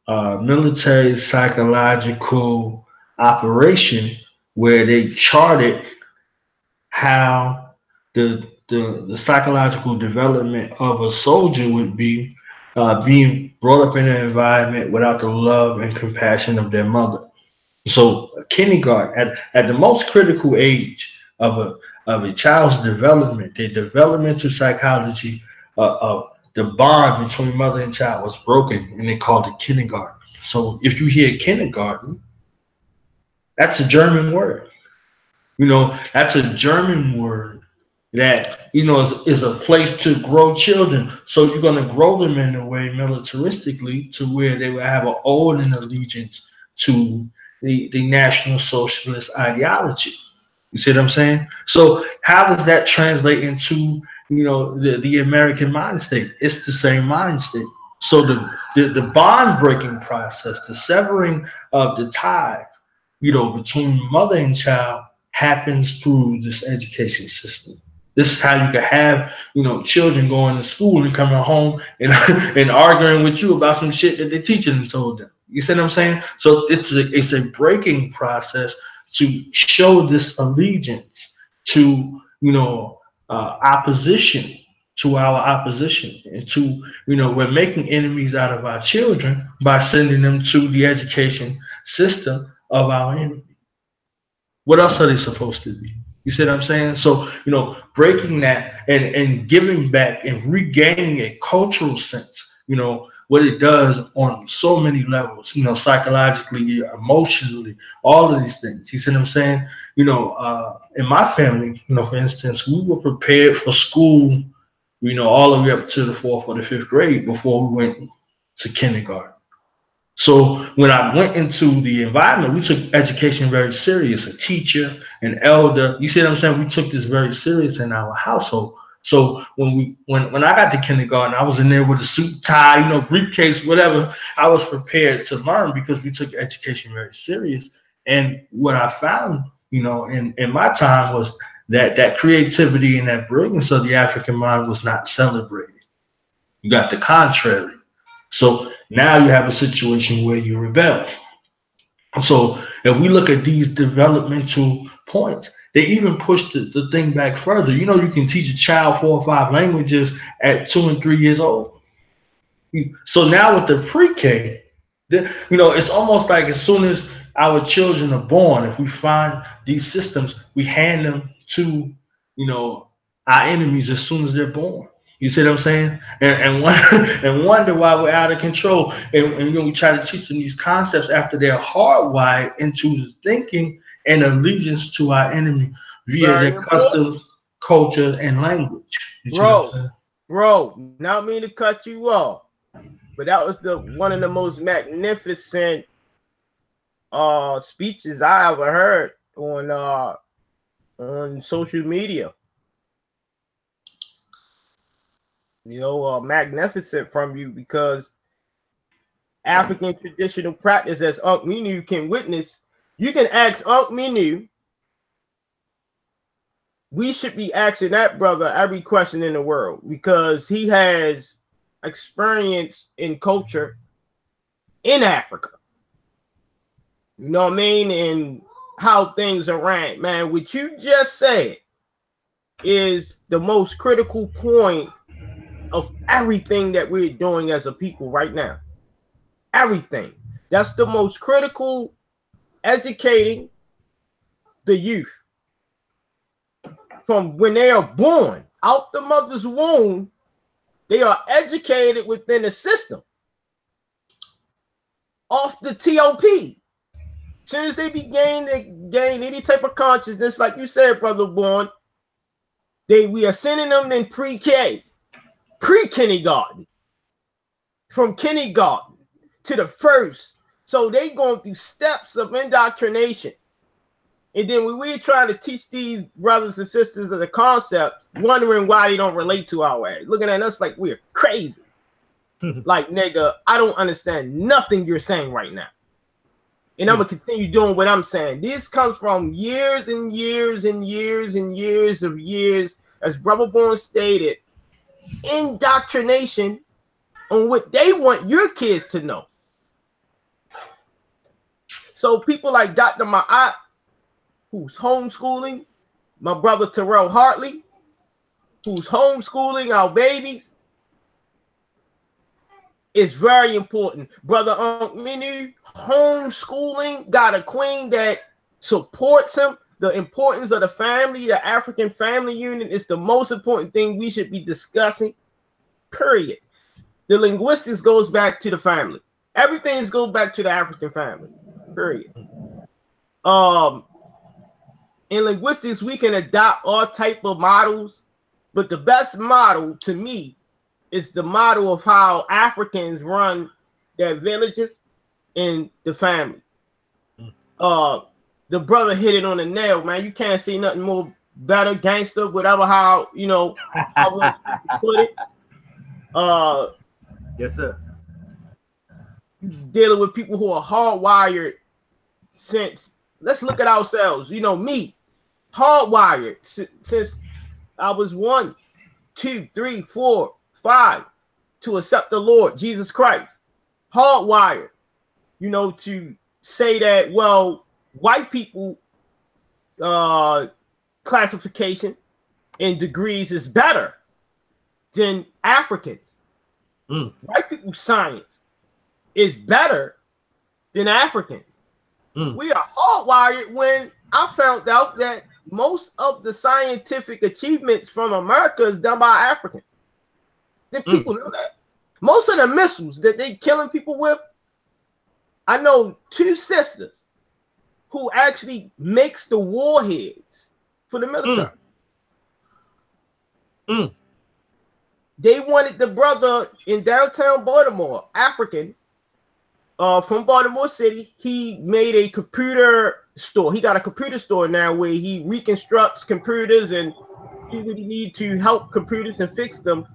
military psychological operation where they charted how the psychological development of a soldier would be being brought up in an environment without the love and compassion of their mother. So kindergarten, at the most critical age of a child's development, their developmental psychology of the bond between mother and child was broken, and they called it kindergarten. So if you hear kindergarten, that's a German word. You know, that's a German word that, you know, is a place to grow children. So you're going to grow them in a way militaristically to where they will have an oath and allegiance to the National Socialist ideology. You see what I'm saying? So how does that translate into, you know, the American mind state? It's the same mind state. So the bond breaking process, the severing of the ties, you know, between mother and child happens through this education system. This is how you can have, you know, children going to school and coming home and, and arguing with you about some shit that the teacher told them. You see what I'm saying? So it's a breaking process to show this allegiance to, you know, opposition to our opposition, and to, you know, we're making enemies out of our children by sending them to the education system of our enemy. What else are they supposed to be? You see what I'm saying? So, you know, breaking that and giving back and regaining a cultural sense, you know, what it does on so many levels, you know, psychologically, emotionally, all of these things. You see what I'm saying? You know, in my family, you know, for instance, we were prepared for school, you know, all the way up to the 4th or the 5th grade before we went to kindergarten. So when I went into the environment, we took education very serious. A teacher, an elder, you see what I'm saying? We took this very serious in our household. So when I got to kindergarten, I was in there with a suit, tie, you know, briefcase, whatever. I was prepared to learn because we took education very serious. And what I found, you know, in my time was that creativity and that brilliance of the African mind was not celebrated. You got the contrary. So now you have a situation where you rebel. So if we look at these developmental points, They even pushed the thing back further. You know, you can teach a child 4 or 5 languages at 2 and 3 years old. So now with the pre-K, you know, it's almost like as soon as our children are born, if we find these systems, we hand them to, you know, our enemies as soon as they're born. You see what I'm saying? And wonder why we're out of control. And you know, we try to teach them these concepts after they're hardwired into thinking and allegiance to our enemy via Very their important. customs, culture, and language. You see what I'm saying? Bro, not mean to cut you off, but that was one of the most magnificent speeches I ever heard on social media. You know, magnificent from you, because African traditional practice, as Unc Menu can witness. You can ask Unc Menu. We should be asking that brother every question in the world, because he has experience in culture in Africa. You know what I mean? And how things are ran. Man, what you just said is the most critical point of everything that we're doing as a people right now. Everything. That's the most critical, educating the youth from when they are born out the mother's womb. They are educated within the system off the TOP. As soon as they begin to gain any type of consciousness, like you said, Brother Born, we are sending them in pre-K, pre-kindergarten, from kindergarten to the first. So they going through steps of indoctrination. And then when we're trying to teach these brothers and sisters of the concepts, wondering why they don't relate to our way, looking at us like we're crazy. Like, nigga, I don't understand nothing you're saying right now. And I'm going to continue doing what I'm saying. This comes from years and years and years and years of years, as Brother Born stated, indoctrination on what they want your kids to know. So people like Dr. Ma'at, who's homeschooling, my brother Terrell Hartley, who's homeschooling our babies, is very important. Brother Unc Menu, homeschooling, got a queen that supports him. The importance of the family, the African family unit, is the most important thing we should be discussing, period. The linguistics goes back to the family. Everything goes back to the African family, period. In linguistics, we can adopt all type of models, but the best model to me is the model of how Africans run their villages and the family. The brother hit it on the nail, man. You can't see nothing more better, gangster, whatever, how, you know, I want to put it. Yes, sir. Dealing with people who are hardwired since, let's look at ourselves, you know, me, hardwired since I was 1, 2, 3, 4, 5 to accept the Lord Jesus Christ. Hardwired, you know, to say that, well, white people classification and degrees is better than Africans. White people science is better than Africans. We are hardwired. When I found out that most of the scientific achievements from America is done by Africans. Did people know that? Most of the missiles that they killing people with, I know 2 sisters who actually makes the warheads for the military. They wanted the brother in downtown Baltimore, African, from Baltimore City. He made a computer store. He got a computer store now where he reconstructs computers, and he really need to help computers and fix them.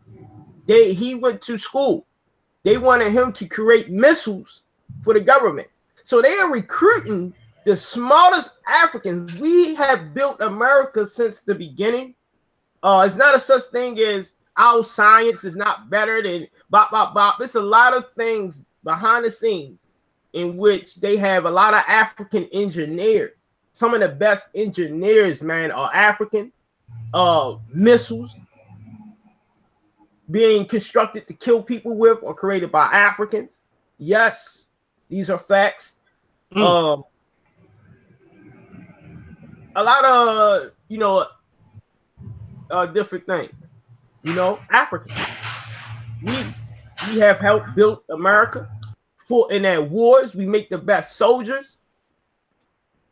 He went to school. They wanted him to create missiles for the government. So they are recruiting the smartest Africans. We have built America since the beginning. It's not a such thing as our science is not better than bop, bop, bop. There's a lot of things behind the scenes in which they have a lot of African engineers. some of the best engineers, man, are African. Missiles being constructed to kill people with are created by Africans. Yes, these are facts. A lot of, you know, different things. You know, Africans. We have helped build America. Fought in our wars. We make the best soldiers.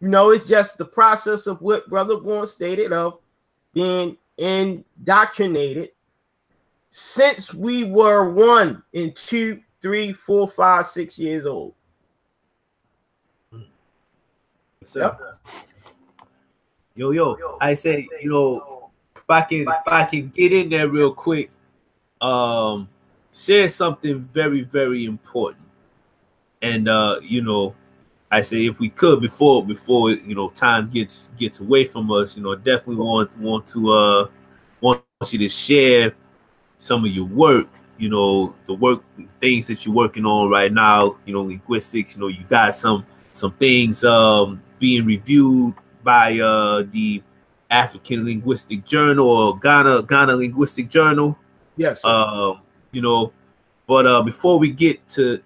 You know, it's just the process of what Brother Bourne stated of being indoctrinated since we were 1 and 2, 3, 4, 5, 6 years old. Yep. Yo, I say, you know, if I can get in there real quick, say something very, very important. And you know, I say if we could before you know time gets away from us, you know, definitely want you to share some of your work, you know, things that you're working on right now, you know, linguistics, you know, you got some things being reviewed by the African Linguistic Journal or Ghana Linguistic Journal. Yes. You know, but before we get to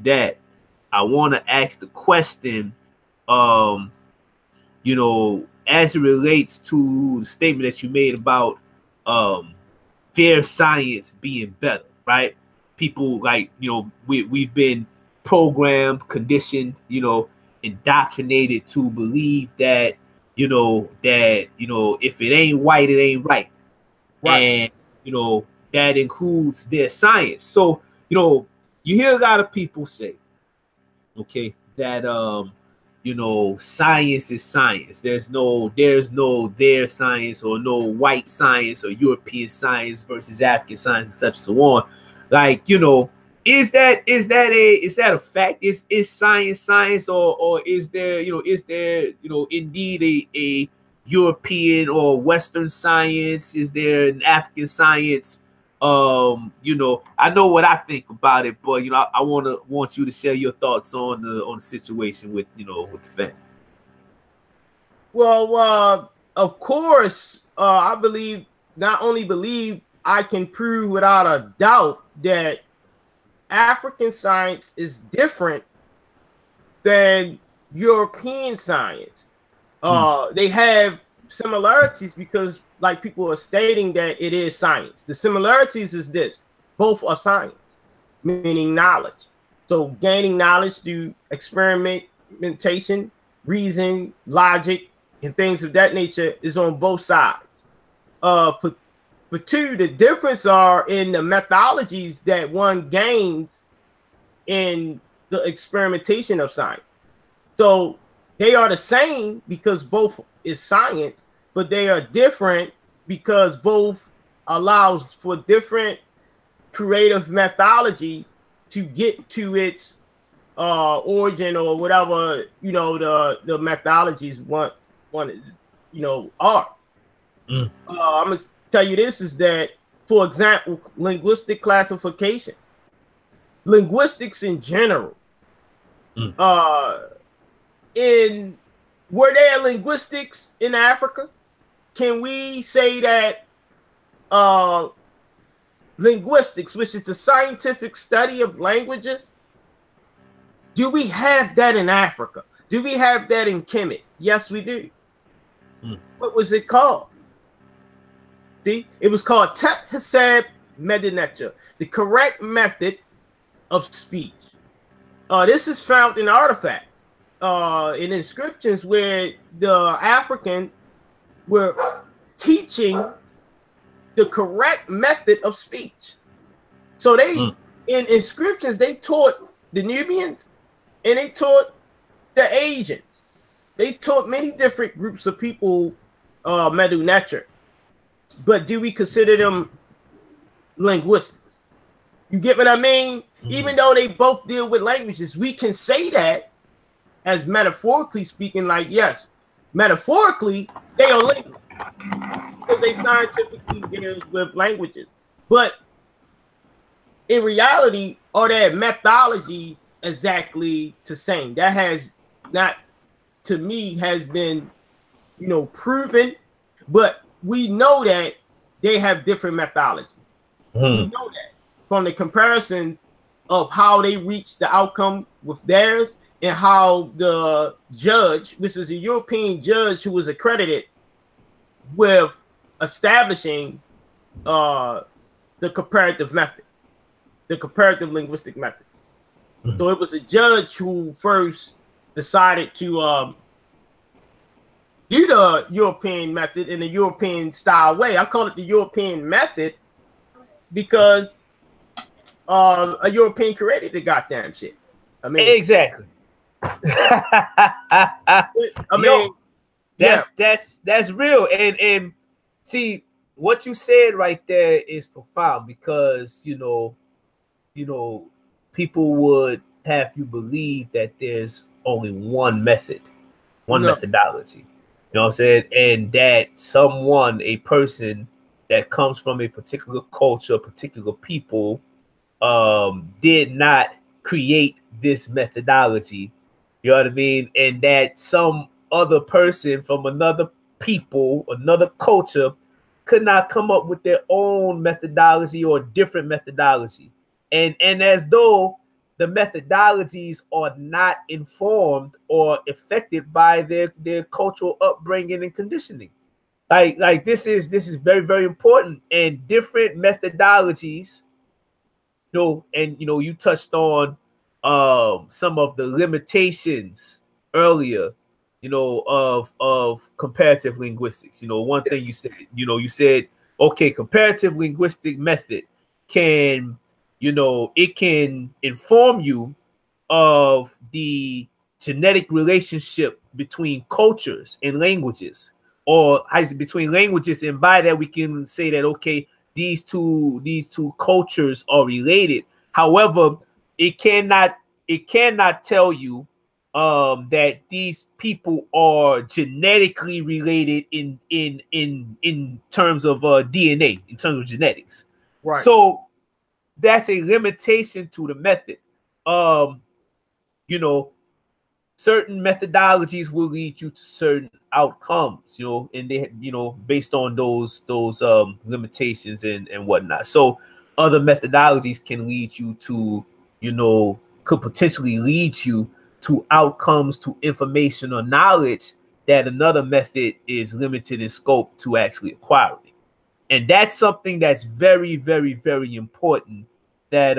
that, I want to ask the question, you know, as it relates to the statement that you made about fair science being better, right? People like, you know, we've been programmed, conditioned, you know, indoctrinated to believe that, you know, if it ain't white, it ain't right. And, you know, that includes their science. So, you know, you hear a lot of people say, okay, that you know, science is science. There's no their science or no white science or European science versus African science and such so on. Like, you know, is that a fact? Is science or is there indeed a European or Western science? Is there an African science? You know, I know what I think about it, but you know, I want you to share your thoughts on the situation with, you know, with the family. Well, of course, I believe I can prove without a doubt that African science is different than European science. They have similarities because, like, people are stating that it is science. The similarities is this: both are science, meaning knowledge. So gaining knowledge through experimentation, reason, logic, and things of that nature is on both sides. But two, the difference are in the methodologies that one gains in the experimentation of science. So they are the same because both is science, but they are different because both allows for different creative methodologies to get to its origin or whatever, you know, the methodologies want you know, are. I'm gonna tell you this is that, for example, linguistic classification, linguistics in general, were there linguistics in Africa? Can we say that linguistics, which is the scientific study of languages, do we have that in Africa? Do we have that in Kemet? Yes, we do. What was it called? See, it was called Tep-Heseb Netjer, the correct method of speech. This is found in artifacts, in inscriptions where the African were teaching the correct method of speech. So they, in inscriptions, they taught the Nubians and they taught the Asians. They taught many different groups of people Netjer. But do we consider them linguistics? You get what I mean? Even though they both deal with languages, we can say that as metaphorically speaking, like, yes, metaphorically, they are linguists because they scientifically deal with languages. But in reality, are their methodology exactly the same? That has not to me has been, you know, proven, but we know that they have different methodologies. We know that from the comparison of how they reach the outcome with theirs and how the judge, which is a European judge who was accredited with establishing the comparative method, the comparative linguistic method. So it was a judge who first decided to do the European method in the European style way. I call it the European method because a European created the goddamn shit. I mean, exactly. I mean, that's real. And see, what you said right there is profound, because you know, people would have you believe that there's only one method, one methodology. You know what I'm saying? And that someone, a person that comes from a particular culture, particular people, did not create this methodology. You know what I mean? And that some other person from another people, another culture, could not come up with their own methodology or different methodology. And as though the methodologies are not informed or affected by their cultural upbringing and conditioning. Like this is very, very important. And different methodologies, you know, and you know, you touched on some of the limitations earlier, you know, of comparative linguistics. You know, one thing you said, you said, okay, comparative linguistic method can, you know, it can inform you of the genetic relationship between cultures and languages, or between languages, and by that we can say that, okay, these two cultures are related. However, it cannot tell you that these people are genetically related in terms of DNA, in terms of genetics. right. So that's a limitation to the method. You know, certain methodologies will lead you to certain outcomes, you know, and they, you know, based on those limitations and whatnot. So other methodologies can lead you to, you know, could potentially lead you to outcomes, to information or knowledge that another method is limited in scope to actually acquiring. And that's something that's very, very, very important that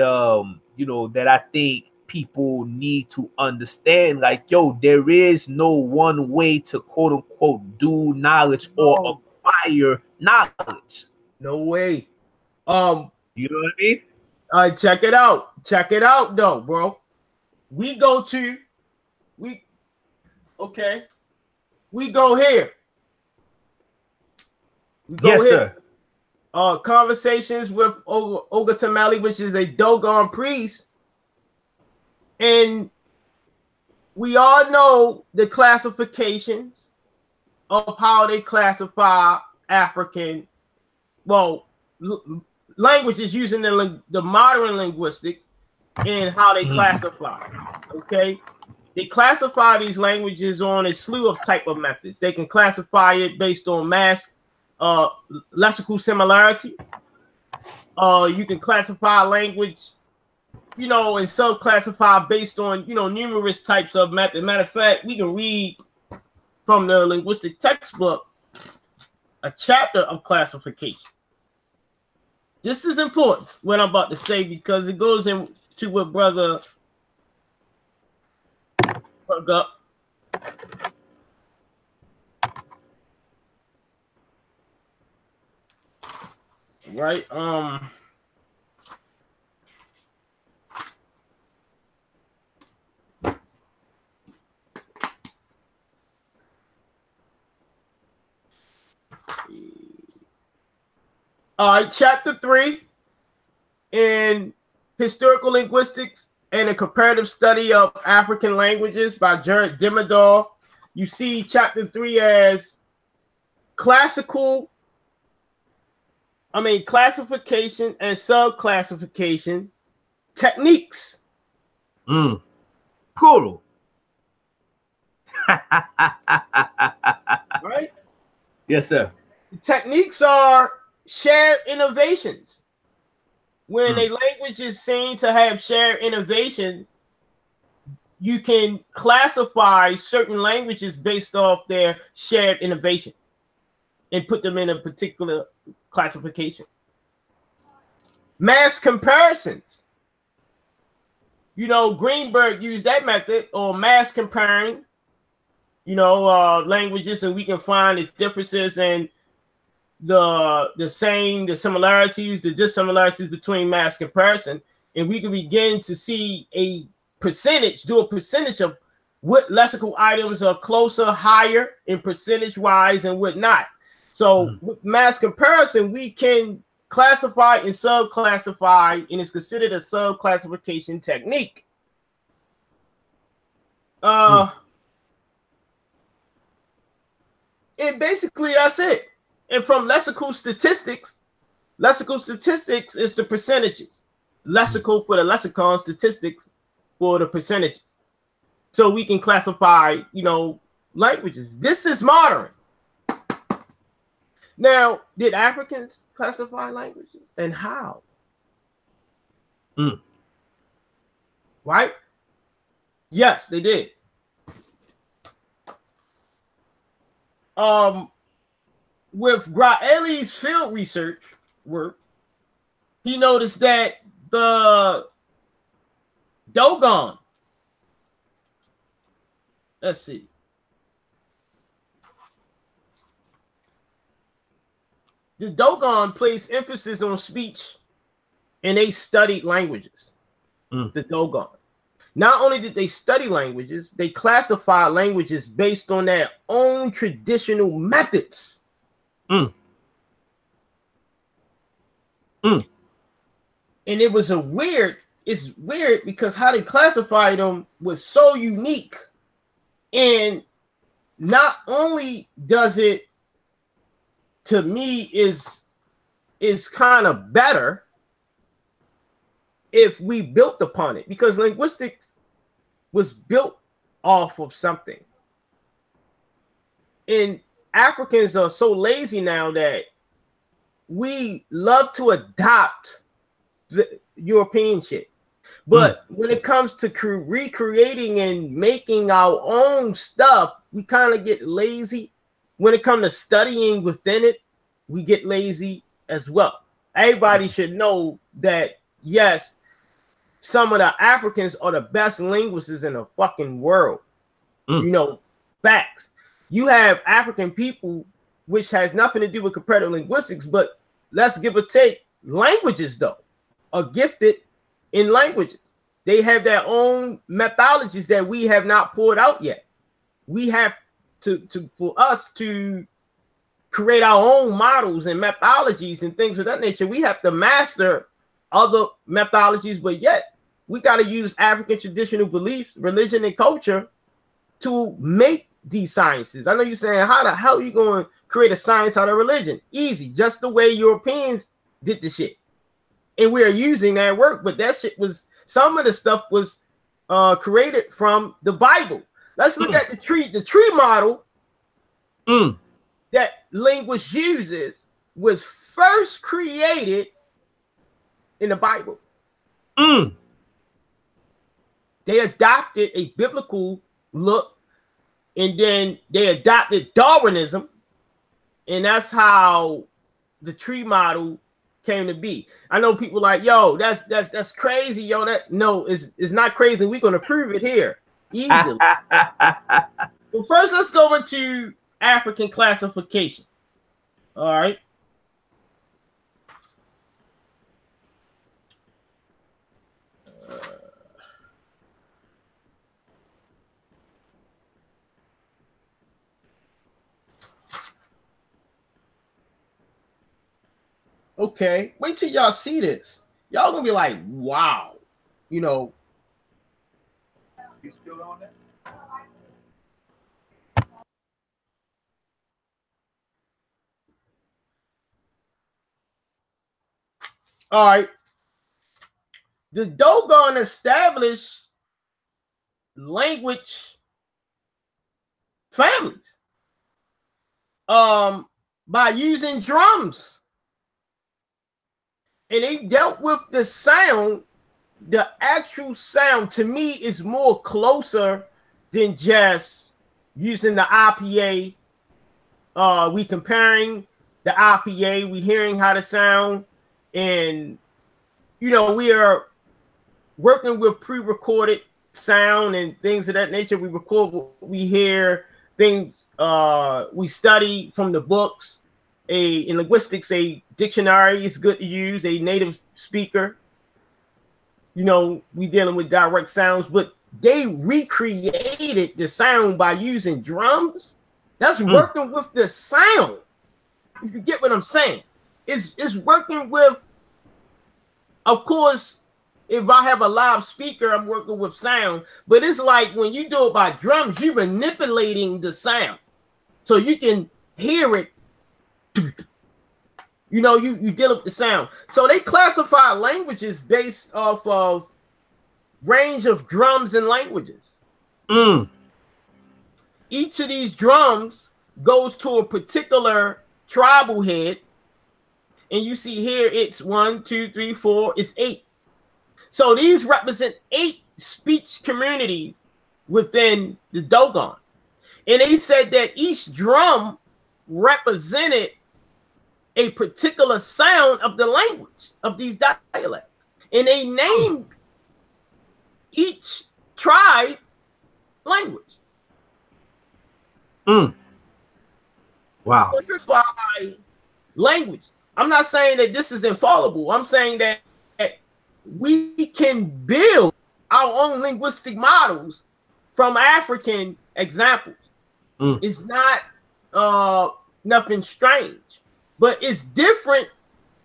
you know, that I think people need to understand. Like, yo, there is no one way to quote unquote do knowledge or acquire knowledge. No way. You know what I mean? Check it out. Check it out though, bro. We go here. We go yes, here. Sir. Conversations with Olga Tamale, which is a Dogon priest. And we all know the classifications of how they classify African, languages using the modern linguistics and how they classify. Okay, they classify these languages on a slew of type of methods. They can classify it based on mass lexical similarity. You can classify language, you know, and subclassify based on, you know, numerous types of methods. Matter of fact, we can read from the linguistic textbook a chapter of classification. This is important, what I'm about to say, because it goes into what brother up. Right. All right, chapter 3 in Historical Linguistics and a Comparative Study of African Languages by Jared Dimmador. You see chapter 3 as classification and subclassification techniques. Plural. Right? Yes, sir. The techniques are shared innovations. When a language is seen to have shared innovation, you can classify certain languages based off their shared innovation and put them in a particular classification. Mass comparisons. You know, Greenberg used that method, or mass comparing, you know, languages, and we can find the differences and the similarities, the dissimilarities between mass comparison, and we can begin to see a percentage, do a percentage of what lexical items are closer, higher in percentage wise, and what not. So with mass comparison, we can classify and subclassify, and it's considered a subclassification technique. And basically that's it. And from lexical statistics is the percentages. Lexical for the lexicon, statistics for the percentages. So we can classify, you know, languages. This is modern. Now, did Africans classify languages, and how? Right? Yes, they did. With Graeli's field research work, he noticed that the Dogon, let's see, the Dogon placed emphasis on speech, and they studied languages. The Dogon. Not only did they study languages, they classified languages based on their own traditional methods. And it was it's weird because how they classified them was so unique. And not only does it, to me, is kind of better if we built upon it, because linguistics was built off of something. And Africans are so lazy now that we love to adopt the European shit. But when it comes to recreating and making our own stuff, we kind of get lazy. When it comes to studying within it, we get lazy as well. Everybody should know that, yes, some of the Africans are the best linguists in the fucking world. You know, facts. You have African people, which has nothing to do with comparative linguistics, but let's give or take, languages, though, are gifted in languages. They have their own methodologies that we have not poured out yet. We have for us to create our own models and methodologies and things of that nature. We have to master other methodologies, but yet we got to use African traditional beliefs, religion, and culture to make these sciences. I know you're saying, how the hell are you going to create a science out of religion? Easy, just the way Europeans did the shit. And we are using that work, but that shit was, some of the stuff was created from the Bible. Let's look at the tree model that linguists uses was first created in the Bible. They adopted a biblical look, and then they adopted Darwinism, and that's how the tree model came to be. I know people like, yo, that's crazy, yo. That no, it's not crazy. We're gonna prove it here easily. Well, first let's go into African classification. All right. Okay, wait till y'all see this. Y'all gonna be like, wow, you know. You still on that? All right. The Dogon established language families by using drums. And they dealt with the sound. The actual sound, to me, is more closer than just using the IPA. We comparing the IPA, we hearing how to sound, and you know, we are working with pre-recorded sound and things of that nature. We record what we hear, things we study from the books. In linguistics, a dictionary is good to use, a native speaker. You know, we dealing with direct sounds, but they recreated the sound by using drums. That's working with the sound. You get what I'm saying? It's working with, of course, if I have a live speaker, I'm working with sound, but it's like when you do it by drums, you're manipulating the sound. So you can hear it. You know, you deal with the sound. So they classify languages based off of range of drums and languages. Each of these drums goes to a particular tribal head. And you see here, it's 1, 2, 3, 4, it's 8. So these represent 8 speech communities within the Dogon. And they said that each drum represented a particular sound of the language of these dialects, and they named each tribe language. Wow. By language. I'm not saying that this is infallible. I'm saying that we can build our own linguistic models from African examples. It's not nothing strange. But it's different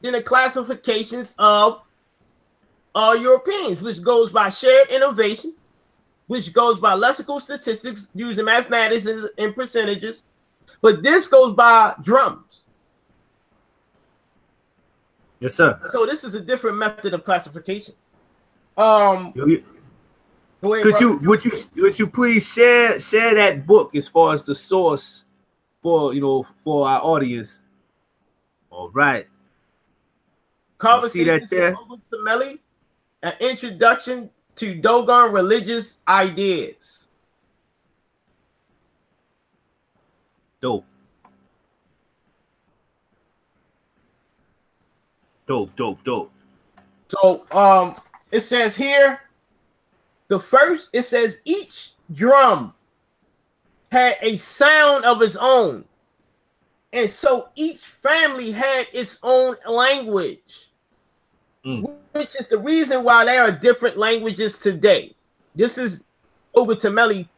than the classifications of Europeans, which goes by shared innovation, which goes by lexical statistics using mathematics and percentages. But this goes by drums. Yes, sir. So this is a different method of classification. Would you please share that book as far as the source for for our audience? All right. Conversation see that there? An introduction to Dogon religious ideas. Dope. So it says here, it says each drum had a sound of its own. And so each family had its own language, which is the reason why there are different languages today. This is Ogutameli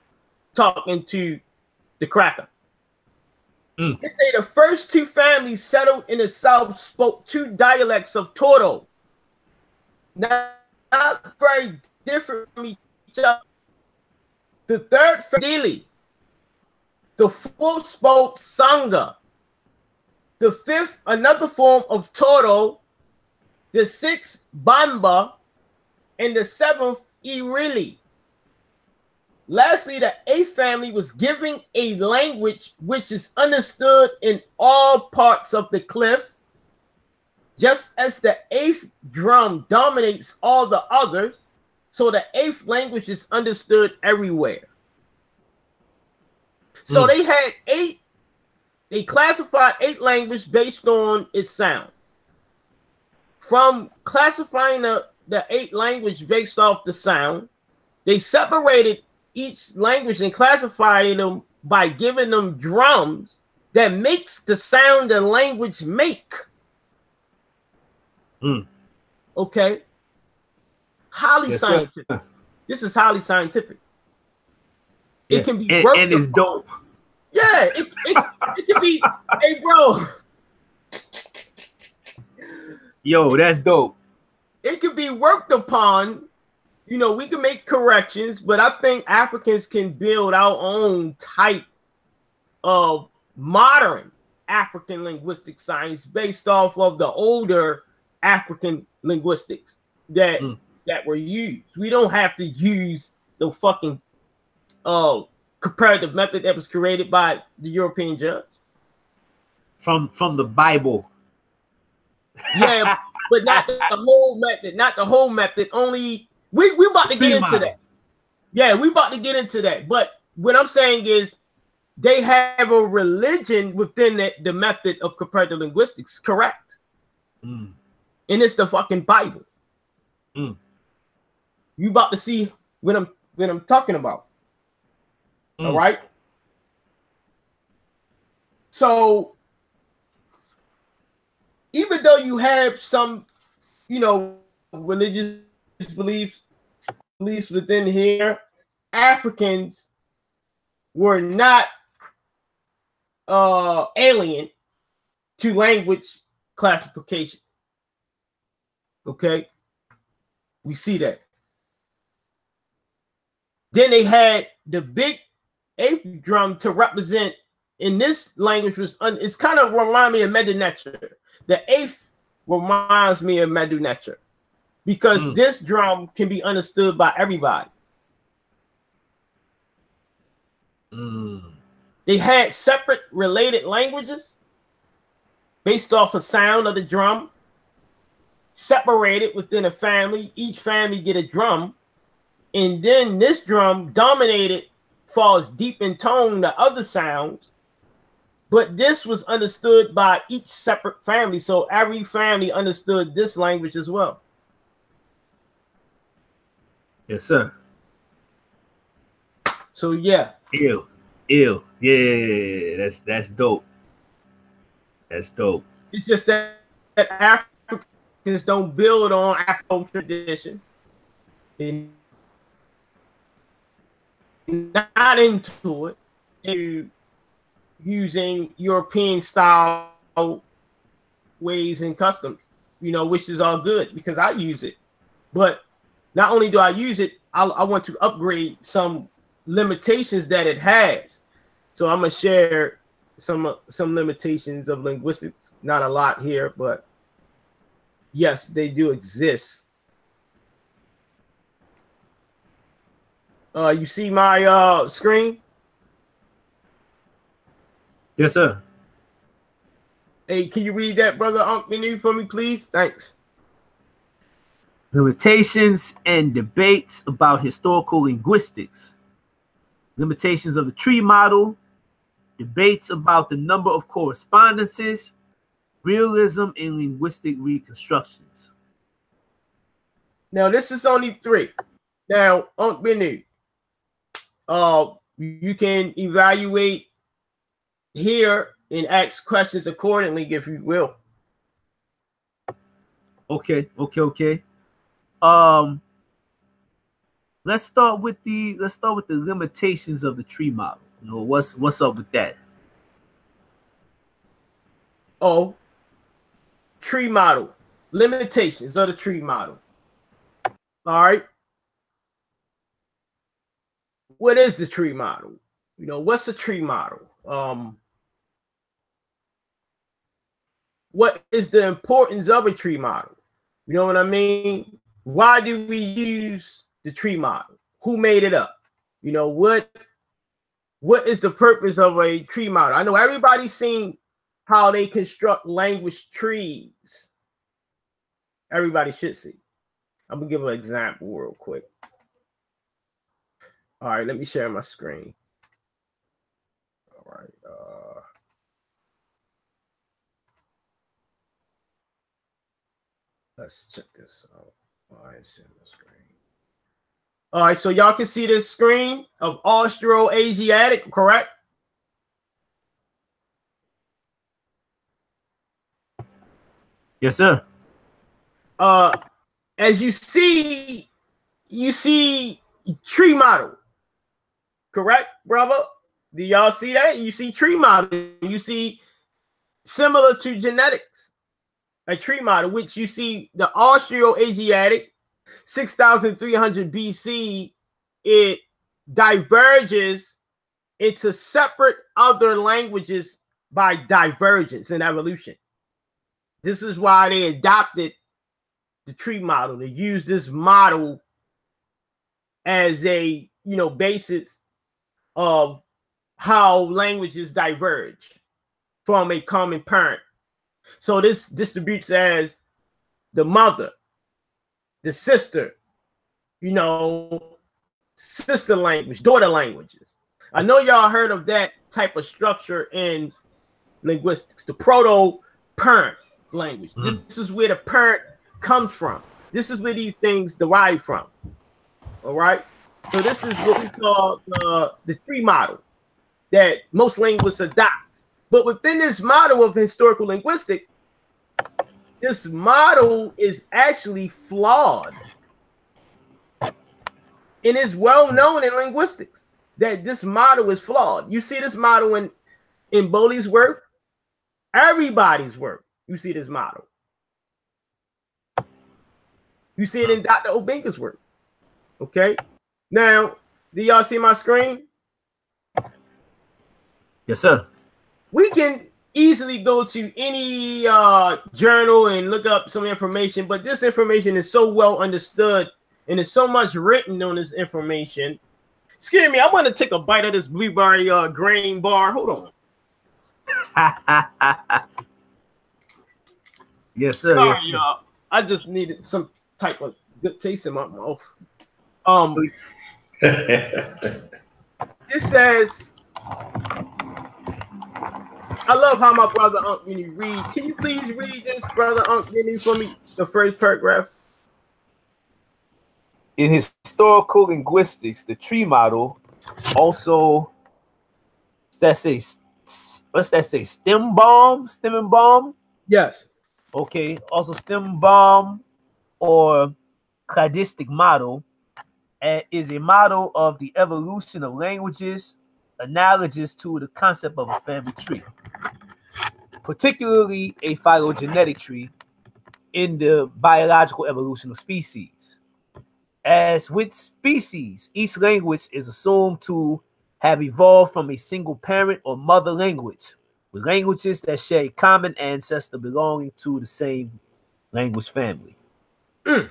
talking to the Cracker. They say the first 2 families settled in the south spoke 2 dialects of Toro, not very different from each other. The third family, the 4th spoke Sangha. The 5th, another form of Toro. The 6th, Bamba. And the 7th, Irili. Lastly, the 8th family was given a language which is understood in all parts of the cliff, just as the 8th drum dominates all the others, so the 8th language is understood everywhere. So they had 8. They classified 8 languages based on its sound. From classifying the 8 languages based off the sound, they separated each language and classified them by giving them drums that makes the sound the language make. Okay. Highly scientific. This is highly scientific. It can be worked and it's dope. Yeah, it can be. Hey, bro. Yo, that's dope. It can be worked upon. You know, we can make corrections, but I think Africans can build our own type of modern African linguistic science based off of the older African linguistics that were used. We don't have to use the fucking comparative method that was created by the European judge? From the Bible. Yeah, but not the whole method. Not the whole method. Only we about to get into that. Yeah, we about to get into that. But what I'm saying is they have a religion within the method of comparative linguistics, correct? And it's the fucking Bible. You about to see what I'm talking about. All right. So even though you have some, religious beliefs within here, Africans were not alien to language classification. Okay, we see that. Then they had the big eighth drum to represent in this language it's kind of remind me of Netjer. The eighth reminds me of Netjer because this drum can be understood by everybody. They had separate related languages based off the sound of the drum, separated within a family. Each family get a drum, and then this drum dominated, falls deep in tone to other sounds, but this was understood by each separate family. So every family understood this language as well. Yes, sir. So yeah. Ew. Yeah, that's dope. That's dope. It's just that Africans don't build on Afro tradition. They're not into it. They're using European style ways and customs, which is all good because I use it. But not only do I use it, I want to upgrade some limitations that it has. So I'm gonna share some limitations of linguistics. Not a lot here, but yes, they do exist. You see my screen? Yes, sir. Hey, can you read that, brother Aankhu, for me, please? Thanks. Limitations and debates about historical linguistics. Limitations of the tree model. Debates about the number of correspondences. Realism in linguistic reconstructions. Now, this is only 3. Now, Aankhu, you can evaluate here and ask questions accordingly, if you will. Okay. Let's start with the limitations of the tree model. What's up with that? Oh, tree model. Limitations of the tree model. All right. What is the tree model? What's the tree model? What is the importance of a tree model? You know what I mean? Why do we use the tree model? Who made it up? What is the purpose of a tree model? I know everybody's seen how they construct language trees. Everybody should see. I'm gonna give an example real quick. All right, let me share my screen. All right. Let's check this out. All right, share my screen. All right, so y'all can see this screen of Austroasiatic, correct? Yes, sir. As you see tree model, correct, brother? Do y'all see that? You see tree model. You see similar to genetics, a tree model, which you see the Austroasiatic 6,300 BC, it diverges into separate other languages by divergence and evolution. This is why they adopted the tree model. They use this model as a basis of how languages diverge from a common parent. So this distributes as the mother, the sister, you know, sister language, daughter languages. I know y'all heard of that type of structure in linguistics, the proto-parent language. This is where the parent comes from. This is where these things derive from. All right. So this is what we call the tree model that most linguists adopt. But within this model of historical linguistics, this model is actually flawed. And it's well known in linguistics that this model is flawed. You see this model in Bowley's work, everybody's work. You see this model. You see it in Dr. Obinka's work. Okay. Now, do y'all see my screen? Yes, sir. We can easily go to any journal and look up some information, but this information is so well understood and there's so much written on this information. Excuse me, I want to take a bite of this blueberry grain bar. Hold on. Yes, sir. Sorry, yes, sir. y'all. I just needed some type of good taste in my mouth. It says, I love how my brother Unc Vinny reads. Can you please read this, brother Unc Vinny, for me? The first paragraph. In historical linguistics, the tree model also, what's that say? Stem and bomb? Yes. Okay. Also stem bomb or cladistic model is a model of the evolution of languages analogous to the concept of a family tree, particularly a phylogenetic tree in the biological evolution of species. As with species, each language is assumed to have evolved from a single parent or mother language, with languages that share a common ancestor belonging to the same language family. Okay.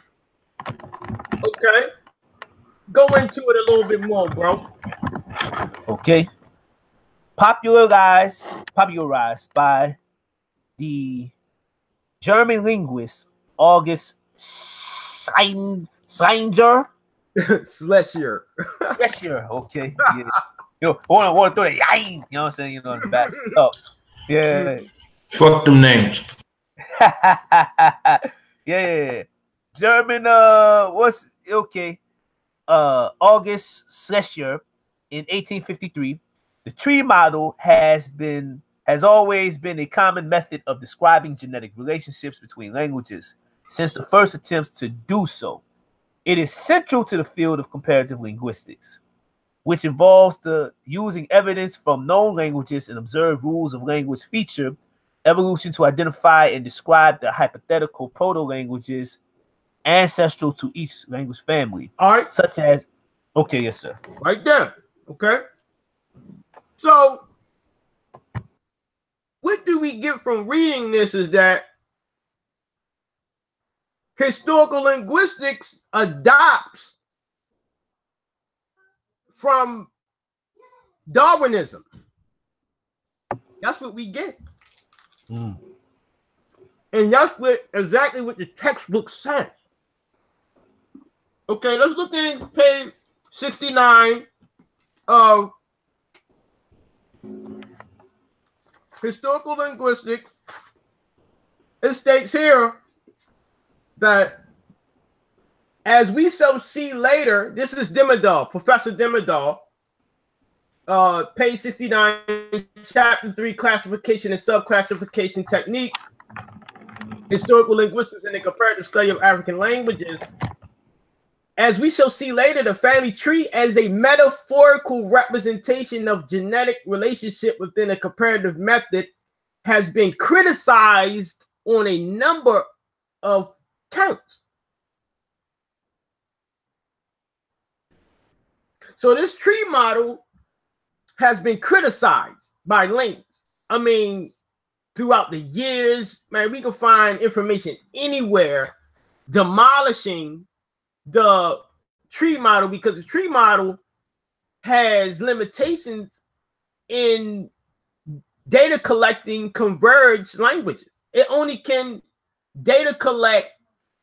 Go into it a little bit more, bro. Okay. Popularized by the German linguist August Schlesinger. Schlesinger. Okay. Yeah. You know, I want to throw the yine. You know what I'm saying? You know, the best stuff. Yeah. Fuck them names. Yeah. German. What's okay? August Schlesinger in 1853. The tree model has always been a common method of describing genetic relationships between languages since the first attempts to do so. It is central to the field of comparative linguistics, which involves the using evidence from known languages and observed rules of language feature evolution to identify and describe the hypothetical proto-languages ancestral to each language family. All right. Such as, okay, yes, sir. Right there. Okay. So, what do we get from reading this is that historical linguistics adopts from Darwinism. That's what we get. And that's exactly what the textbook says. Okay, let's look at page 69 of Historical Linguistics. It states here that as we shall see later, this is Demidal, Professor Demidal, page 69, chapter 3, classification and subclassification technique, historical linguistics and the comparative study of African languages. As we shall see later, the family tree as a metaphorical representation of genetic relationship within a comparative method has been criticized on a number of counts. So this tree model has been criticized by linguists. I mean, throughout the years, man, we can find information anywhere demolishing the tree model, because the tree model has limitations in data collecting converged languages. It only can data collect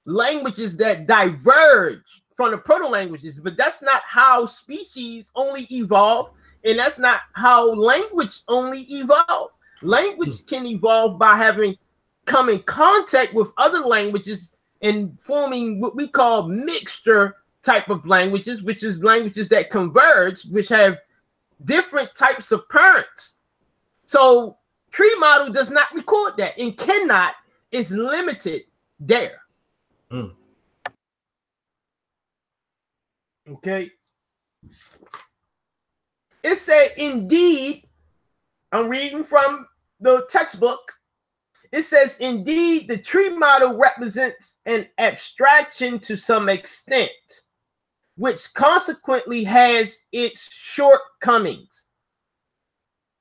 languages that diverge from the proto-languages, but that's not how species only evolve, and that's not how language only evolve. Language can evolve by having come in contact with other languages and forming what we call mixture type of languages, which is languages that converge, which have different types of parents. So tree model does not record that and cannot, it's limited there. Okay. It said, indeed, I'm reading from the textbook. It says, indeed, the tree model represents an abstraction to some extent, which consequently has its shortcomings.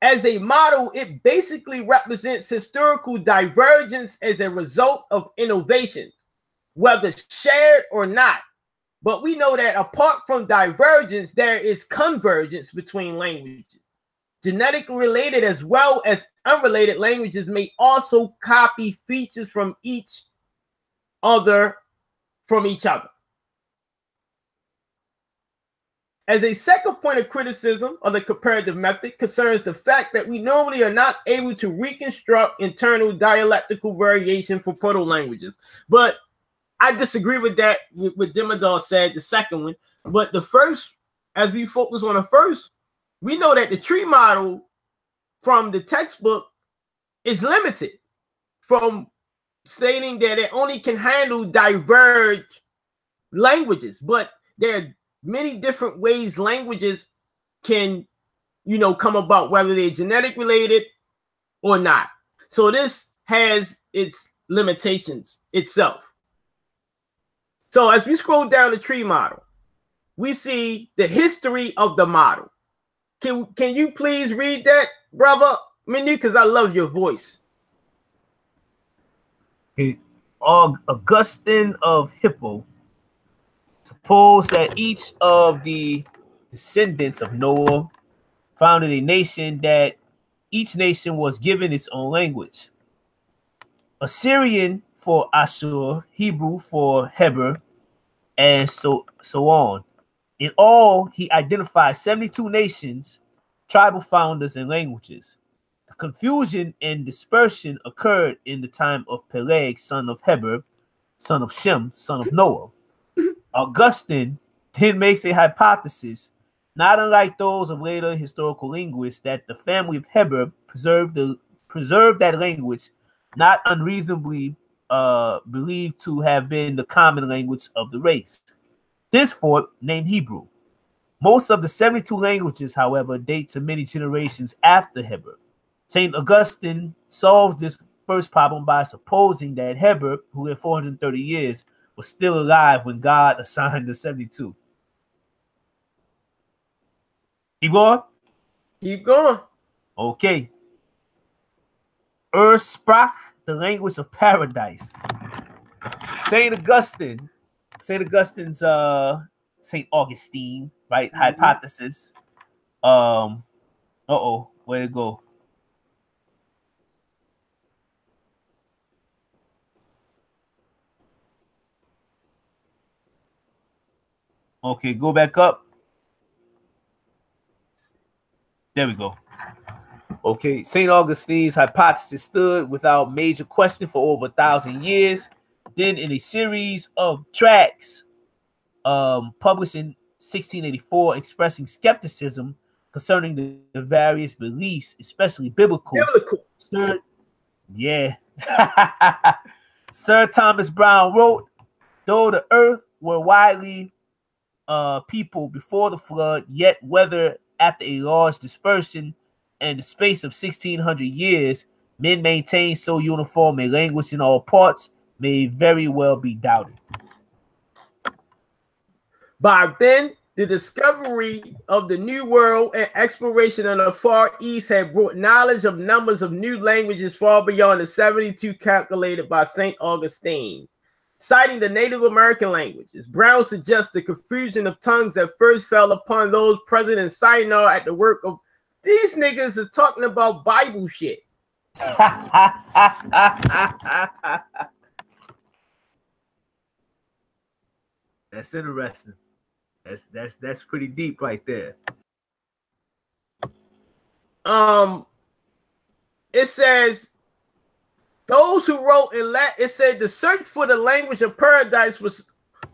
As a model, it basically represents historical divergence as a result of innovations, whether shared or not. But we know that apart from divergence, there is convergence between languages. Genetically related as well as unrelated languages may also copy features from each other. As a second point of criticism of the comparative method concerns the fact that we normally are not able to reconstruct internal dialectical variation for proto-languages. But I disagree with that, what Demodar said, the second one. But the first, as we focus on the first, we know that the tree model from the textbook is limited from stating that it only can handle diverged languages. But there are many different ways languages can, come about, whether they're genetic related or not. So this has its limitations itself. So as we scroll down the tree model, we see the history of the model. Can you please read that, brother Menu? Because I love your voice. Augustine of Hippo supposed that each of the descendants of Noah founded a nation, that each nation was given its own language. Assyrian for Ashur, Hebrew for Heber, and so on. In all, he identified 72 nations, tribal founders, and languages. The confusion and dispersion occurred in the time of Peleg, son of Heber, son of Shem, son of Noah. Augustine then makes a hypothesis, not unlike those of later historical linguists, that the family of Heber preserved that language, not unreasonably believed to have been the common language of the race, thenceforth named Hebrew. Most of the 72 languages, however, date to many generations after Heber. St. Augustine solved this first problem by supposing that Heber, who lived 430 years, was still alive when God assigned the 72. Keep going? Keep going. Okay. Ursprach, the language of paradise. St. Augustine's St. Augustine, right? Mm-hmm. Hypothesis. Where'd it go? Okay, go back up. There we go. Okay, St. Augustine's hypothesis stood without major question for over 1,000 years. Then in a series of tracts published in 1684 expressing skepticism concerning the various beliefs, especially biblical. Sir Thomas Brown wrote, though the earth were widely people before the flood, yet whether after a large dispersion and the space of 1,600 years, men maintain so uniform a language in all parts may very well be doubted. By then, the discovery of the New World and exploration of the Far East had brought knowledge of numbers of new languages far beyond the 72 calculated by St. Augustine. Citing the Native American languages, Brown suggests the confusion of tongues that first fell upon those present in Sinai at the work of these niggas are talking about Bible shit. That's interesting. That's pretty deep right there. It says those who wrote in Latin, it said the search for the language of paradise was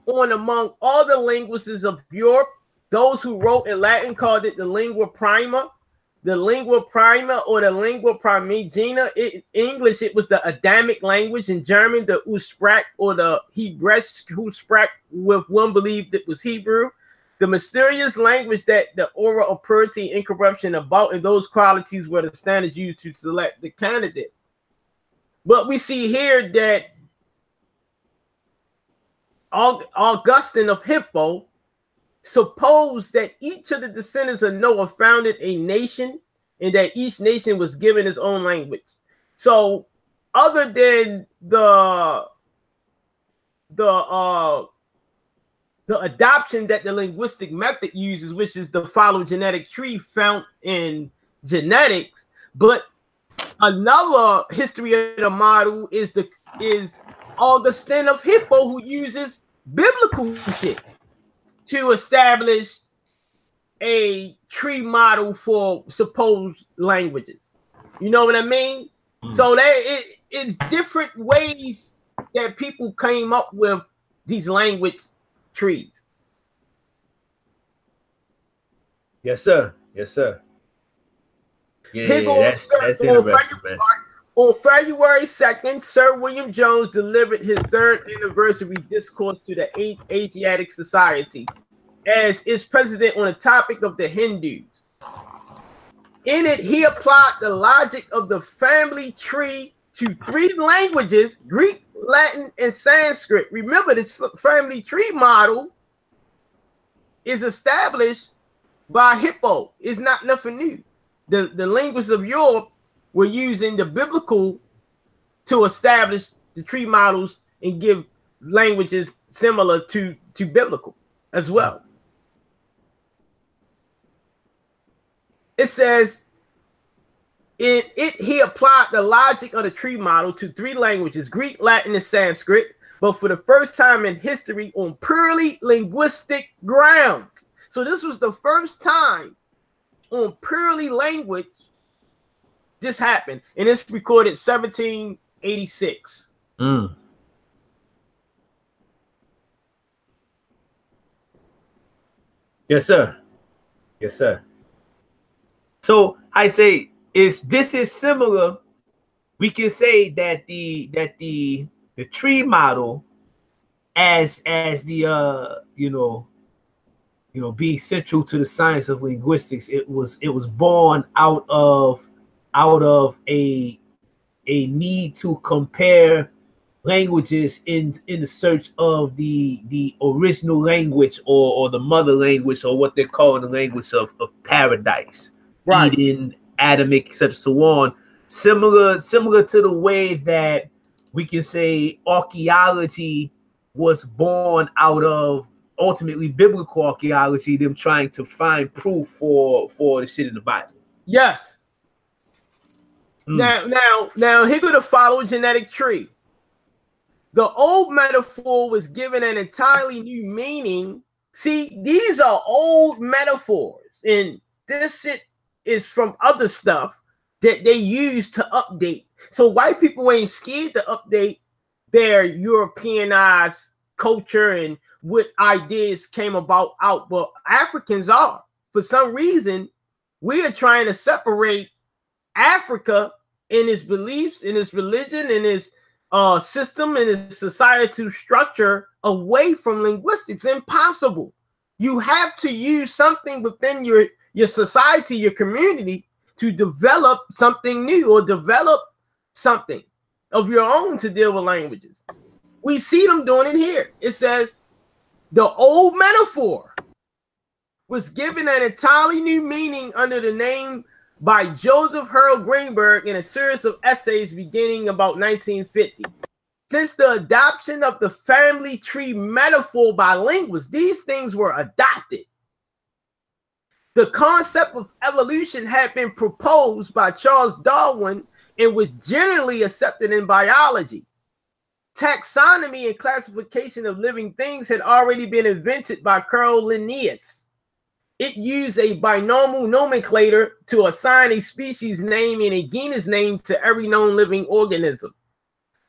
on among all the linguists of Europe. Those who wrote in Latin called it the lingua prima. The lingua prima or the lingua primigena. In English, it was the Adamic language. In German, the Ursprach or the Hebresch Ursprach, with one believed it was Hebrew. The mysterious language that the aura of purity, incorruption about, and those qualities were the standards used to select the candidate. But we see here that Augustine of Hippo supposed that each of the descendants of Noah founded a nation and that each nation was given its own language. So other than the adoption that the linguistic method uses, which is the phylogenetic tree found in genetics, but another history of the model is Augustine of Hippo, who uses biblical shit to establish a tree model for supposed languages. You know what I mean? So that it's different ways that people came up with these language trees. Yes, sir. Yes, sir. Yeah, that's interesting, man. On February 2nd, Sir William Jones delivered his 3rd anniversary discourse to the Asiatic Society as its president on the topic of the Hindus. In it, he applied the logic of the family tree to 3 languages, Greek, Latin, and Sanskrit. Remember, this family tree model is established by Hippo. It's not nothing new. The linguists of Europe were using the biblical to establish the tree models and give languages similar to biblical as well. It says, he applied the logic of the tree model to 3 languages, Greek, Latin, and Sanskrit, but for the first time in history on purely linguistic grounds. So this was the first time on purely language this happened, and it's recorded 1786. Yes, sir. Yes, sir. So I say this is similar. We can say that the tree model as the being central to the science of linguistics, it was born out of a need to compare languages in the search of the original language or the mother language, or what they're calling the language of paradise, right? Eden, Adamic, such so on. Similar to the way that we can say archaeology was born out of ultimately biblical archaeology, them trying to find proof for the shit in the Bible. Yes. Now, here go the phylogenetic tree. The old metaphor was given an entirely new meaning. See, these are old metaphors, and this shit is from other stuff that they use to update. So white people ain't scared to update their Europeanized culture and what ideas came about out, but Africans are. For some reason, we are trying to separate Africa in its beliefs, in its religion, in its system, in its societal structure away from linguistics. Impossible. You have to use something within your society, your community, to develop something new or develop something of your own to deal with languages. We see them doing it here. It says the old metaphor was given an entirely new meaning under the name by Joseph Harold Greenberg in a series of essays beginning about 1950. Since the adoption of the family tree metaphor by linguists, these things were adopted. The concept of evolution had been proposed by Charles Darwin and was generally accepted in biology. Taxonomy and classification of living things had already been invented by Carl Linnaeus. It used a binomial nomenclator to assign a species name and a genus name to every known living organism.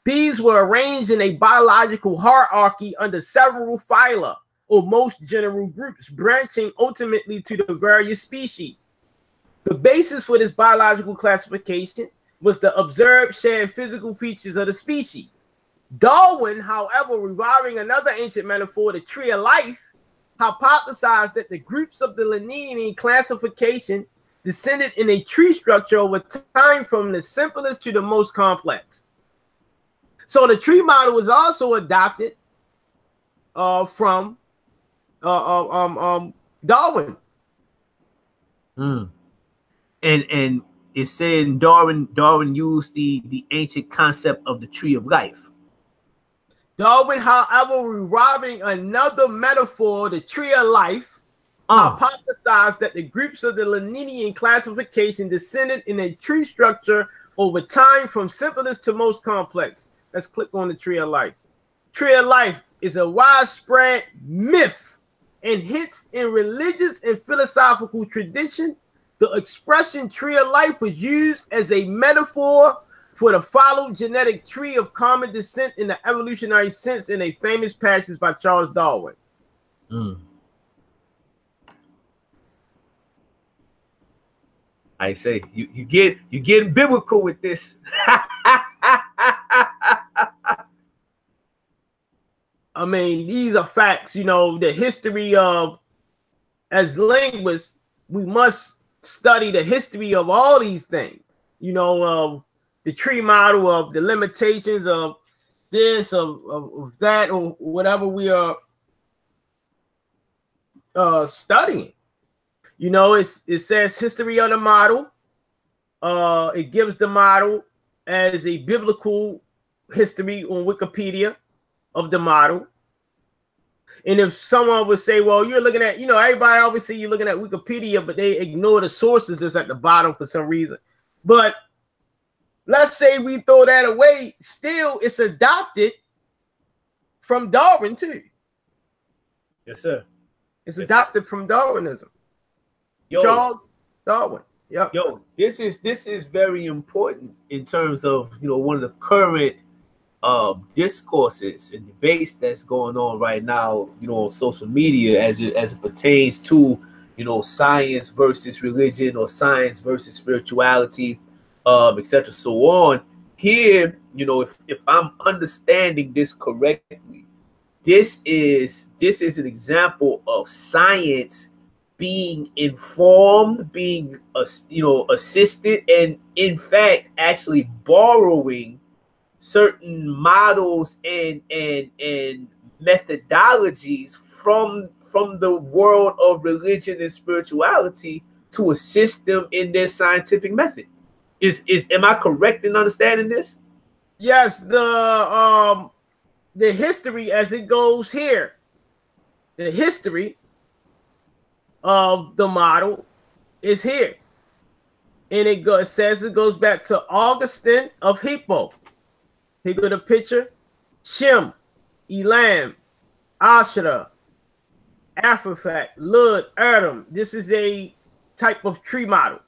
These were arranged in a biological hierarchy under several phyla, or most general groups, branching ultimately to the various species. The basis for this biological classification was the observed shared physical features of the species. Darwin, however, reviving another ancient metaphor, the tree of life, hypothesized that the groups of the Linnaean classification descended in a tree structure over time from the simplest to the most complex. So the tree model was also adopted from Darwin. And it's saying Darwin used the ancient concept of the tree of life. Darwin, however, reviving another metaphor, the tree of life, hypothesized that the groups of the Linnaean classification descended in a tree structure over time from simplest to most complex. Let's click on the tree of life. Tree of life is a widespread myth and hence in religious and philosophical tradition. The expression tree of life was used as a metaphor for the phylogenetic tree of common descent in the evolutionary sense in a famous passage by Charles Darwin. I say you getting biblical with this. I mean, these are facts. You know, the history of, as linguists, we must study the history of all these things. You know, the tree model, of the limitations of this, of that, or whatever we are studying. You know, it says history of the model. It gives the model as a biblical history on Wikipedia of the model. And if someone would say, well, you're looking at, you know, everybody always say you're looking at Wikipedia, but they ignore the sources that's at the bottom for some reason. But let's say we throw that away, still it's adopted from Darwin too. Yes, sir. It's adopted from Darwinism. Charles Darwin. Yeah. Yo, this is very important in terms of, you know, one of the current discourses and debates that's going on right now, you know, on social media as it pertains to, you know, science versus religion or science versus spirituality, etc. So on. Here, you know, if I'm understanding this correctly, this is an example of science being informed, being assisted, and in fact actually borrowing certain models and methodologies from the world of religion and spirituality to assist them in their scientific method. Am I correct in understanding this? Yes, the history as it goes here, the history of the model is here, and it says it goes back to Augustine of Hippo. Here go the picture: Shem, Elam, Asherah, Arphaxad, Lud, Adam. This is a type of tree model.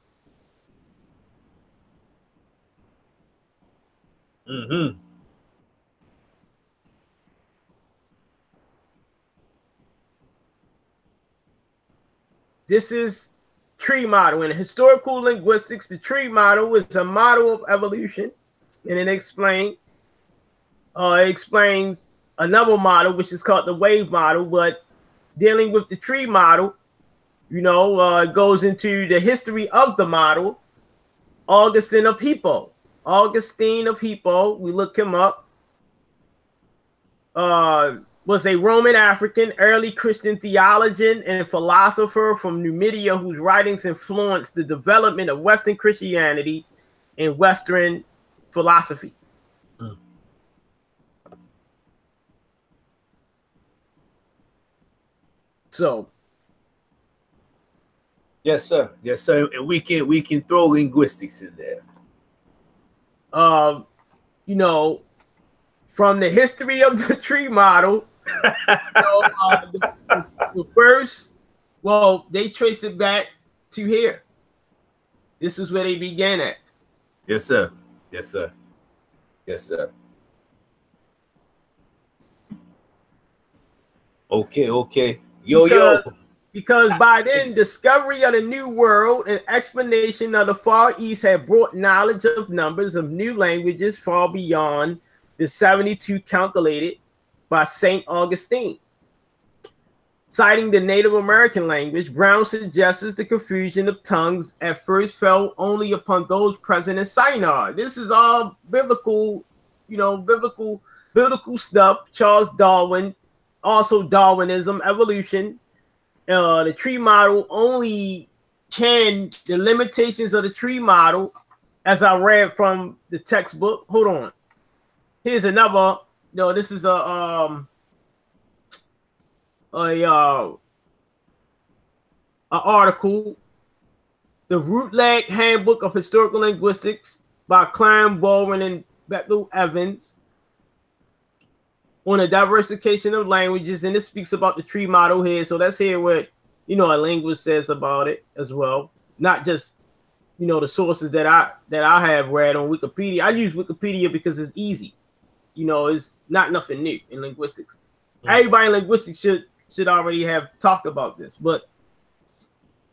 This is tree model. In historical linguistics, the tree model is a model of evolution, and it explains another model, which is called the wave model. But dealing with the tree model, you know, it goes into the history of the model. Augustine of Hippo. We look him up. Was a Roman African, early Christian theologian and philosopher from Numidia, whose writings influenced the development of Western Christianity and Western philosophy. So yes, sir. Yes, sir. And we can throw linguistics in there. You know, from the history of the tree model, the first, well, they traced it back to here. This is where they began at. Yes, sir. Yes, sir. Yes, sir. Okay, okay. Because by then, discovery of the New World and explanation of the Far East had brought knowledge of numbers of new languages far beyond the 72 calculated by St. Augustine. Citing the Native American language, Brown suggests the confusion of tongues at first fell only upon those present in Sinai. This is all biblical, you know, biblical stuff. Charles Darwin, also Darwinism, evolution. The tree model only the limitations of the tree model, as I read from the textbook. Hold on. Here's another. No, this is a article, the Rootleg Handbook of Historical Linguistics by Klein, Baldwin, and Bethel Evans on the diversification of languages, and it speaks about the tree model here. So let's hear what, you know, a linguist says about it as well, not just, you know, the sources that I have read on Wikipedia. I use Wikipedia because it's easy. You know, it's not nothing new in linguistics. Everybody in linguistics should already have talked about this, but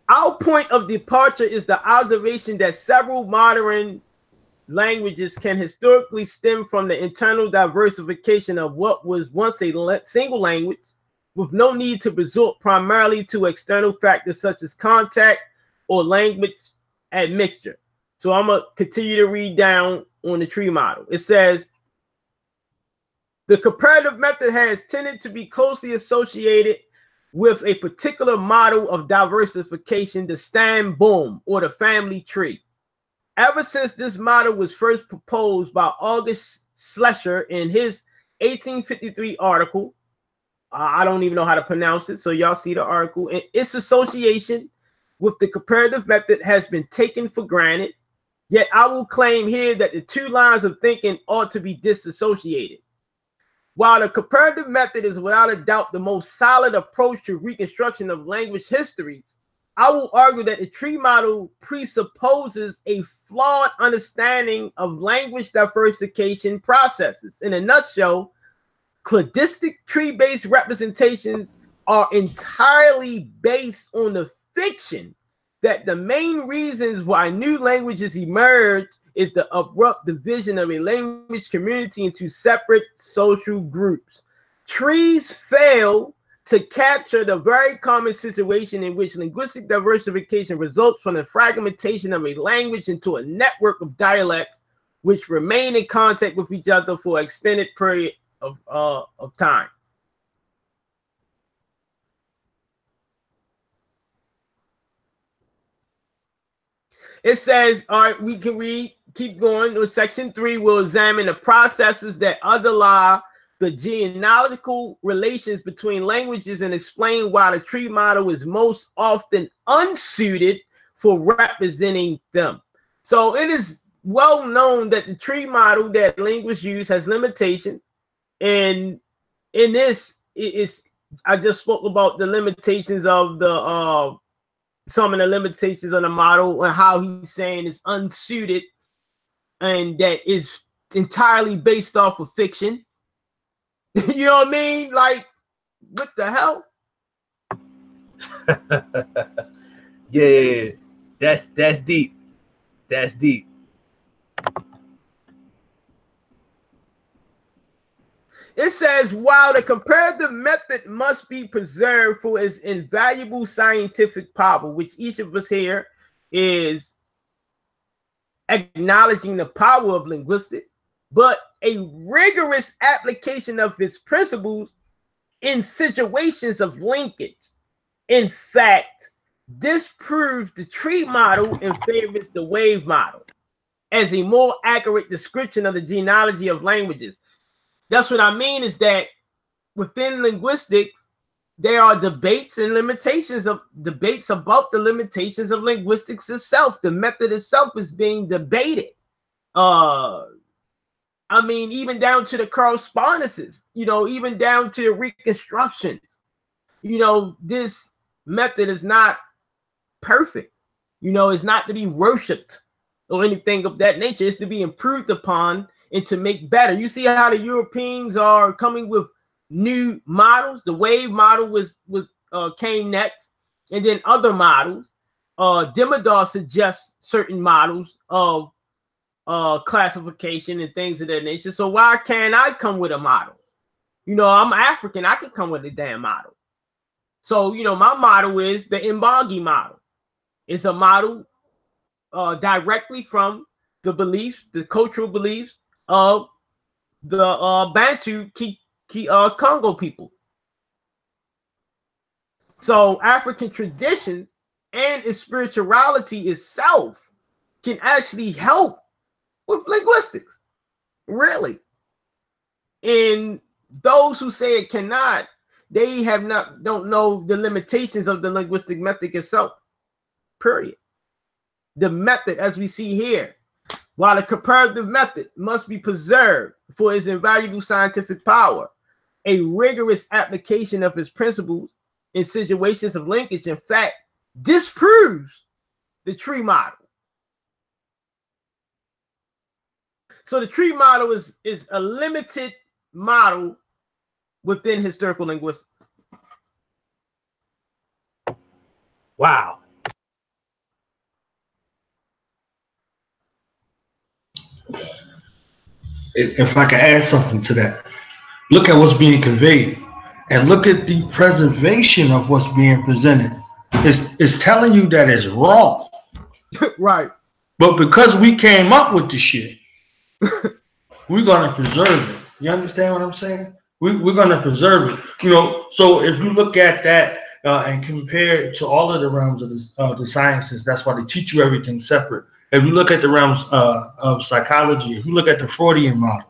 our point of departure is the observation that several modern languages can historically stem from the internal diversification of what was once a single language, with no need to resort primarily to external factors such as contact or language admixture. So I'm going to continue to read down on the tree model. It says, the comparative method has tended to be closely associated with a particular model of diversification, the stam boom, or the family tree. Ever since this model was first proposed by August Schlescher in his 1853 article, I don't even know how to pronounce it, so y'all see the article, and its association with the comparative method has been taken for granted, yet I will claim here that the two lines of thinking ought to be disassociated. While the comparative method is without a doubt the most solid approach to reconstruction of language histories, I will argue that the tree model presupposes a flawed understanding of language diversification processes. In a nutshell, cladistic tree-based representations are entirely based on the fiction that the main reasons why new languages emerge is the abrupt division of a language community into separate social groups. Trees fail to capture the very common situation in which linguistic diversification results from the fragmentation of a language into a network of dialects which remain in contact with each other for an extended period of time. It says, all right, we can read, keep going. With section 3, we'll examine the processes that underlie the genealogical relations between languages and explain why the tree model is most often unsuited for representing them. So it is well known that the tree model that linguists use has limitations. And in this, I just spoke about the limitations of the some of the limitations of the model and how he's saying it's unsuited and that is entirely based off of fiction. You know what I mean? Like, what the hell? Yeah, that's deep. That's deep. It says, while the comparative method must be preserved for its invaluable scientific power, which each of us here is acknowledging the power of linguistics, but a rigorous application of its principles in situations of linkage, in fact, disproves the tree model and favors the wave model as a more accurate description of the genealogy of languages. That's what I mean, is that within linguistics, there are debates and limitations of debates about the limitations of linguistics itself. The method itself is being debated. I mean, even down to the correspondences, you know, even down to the reconstructions. You know, this method is not perfect. You know, it's not to be worshipped or anything of that nature. It's to be improved upon and to make better. You see how the Europeans are coming with new models. The wave model came next, and then other models. Demidar suggests certain models of classification and things of that nature. So why can't I come with a model? You know, I'm African. I can come with a damn model. So, you know, my model is the Mbangi model. It's a model directly from the beliefs, the cultural beliefs of the Bantu Congo people. So African tradition and its spirituality itself can actually help with linguistics, really. And those who say it cannot, they don't know the limitations of the linguistic method itself. Period. The method, as we see here, while the comparative method must be preserved for its invaluable scientific power, a rigorous application of its principles in situations of linkage, in fact, disproves the tree model. So the tree model is a limited model within historical linguistics. Wow. If I can add something to that, look at what's being conveyed and look at the preservation of what's being presented. It's telling you that it's wrong. Right. But because we came up with the shit, we're going to preserve it. You understand what I'm saying? We're going to preserve it. You know, so if you look at that and compare it to all of the realms of the sciences, that's why they teach you everything separate. If you look at the realms of psychology, if you look at the Freudian model,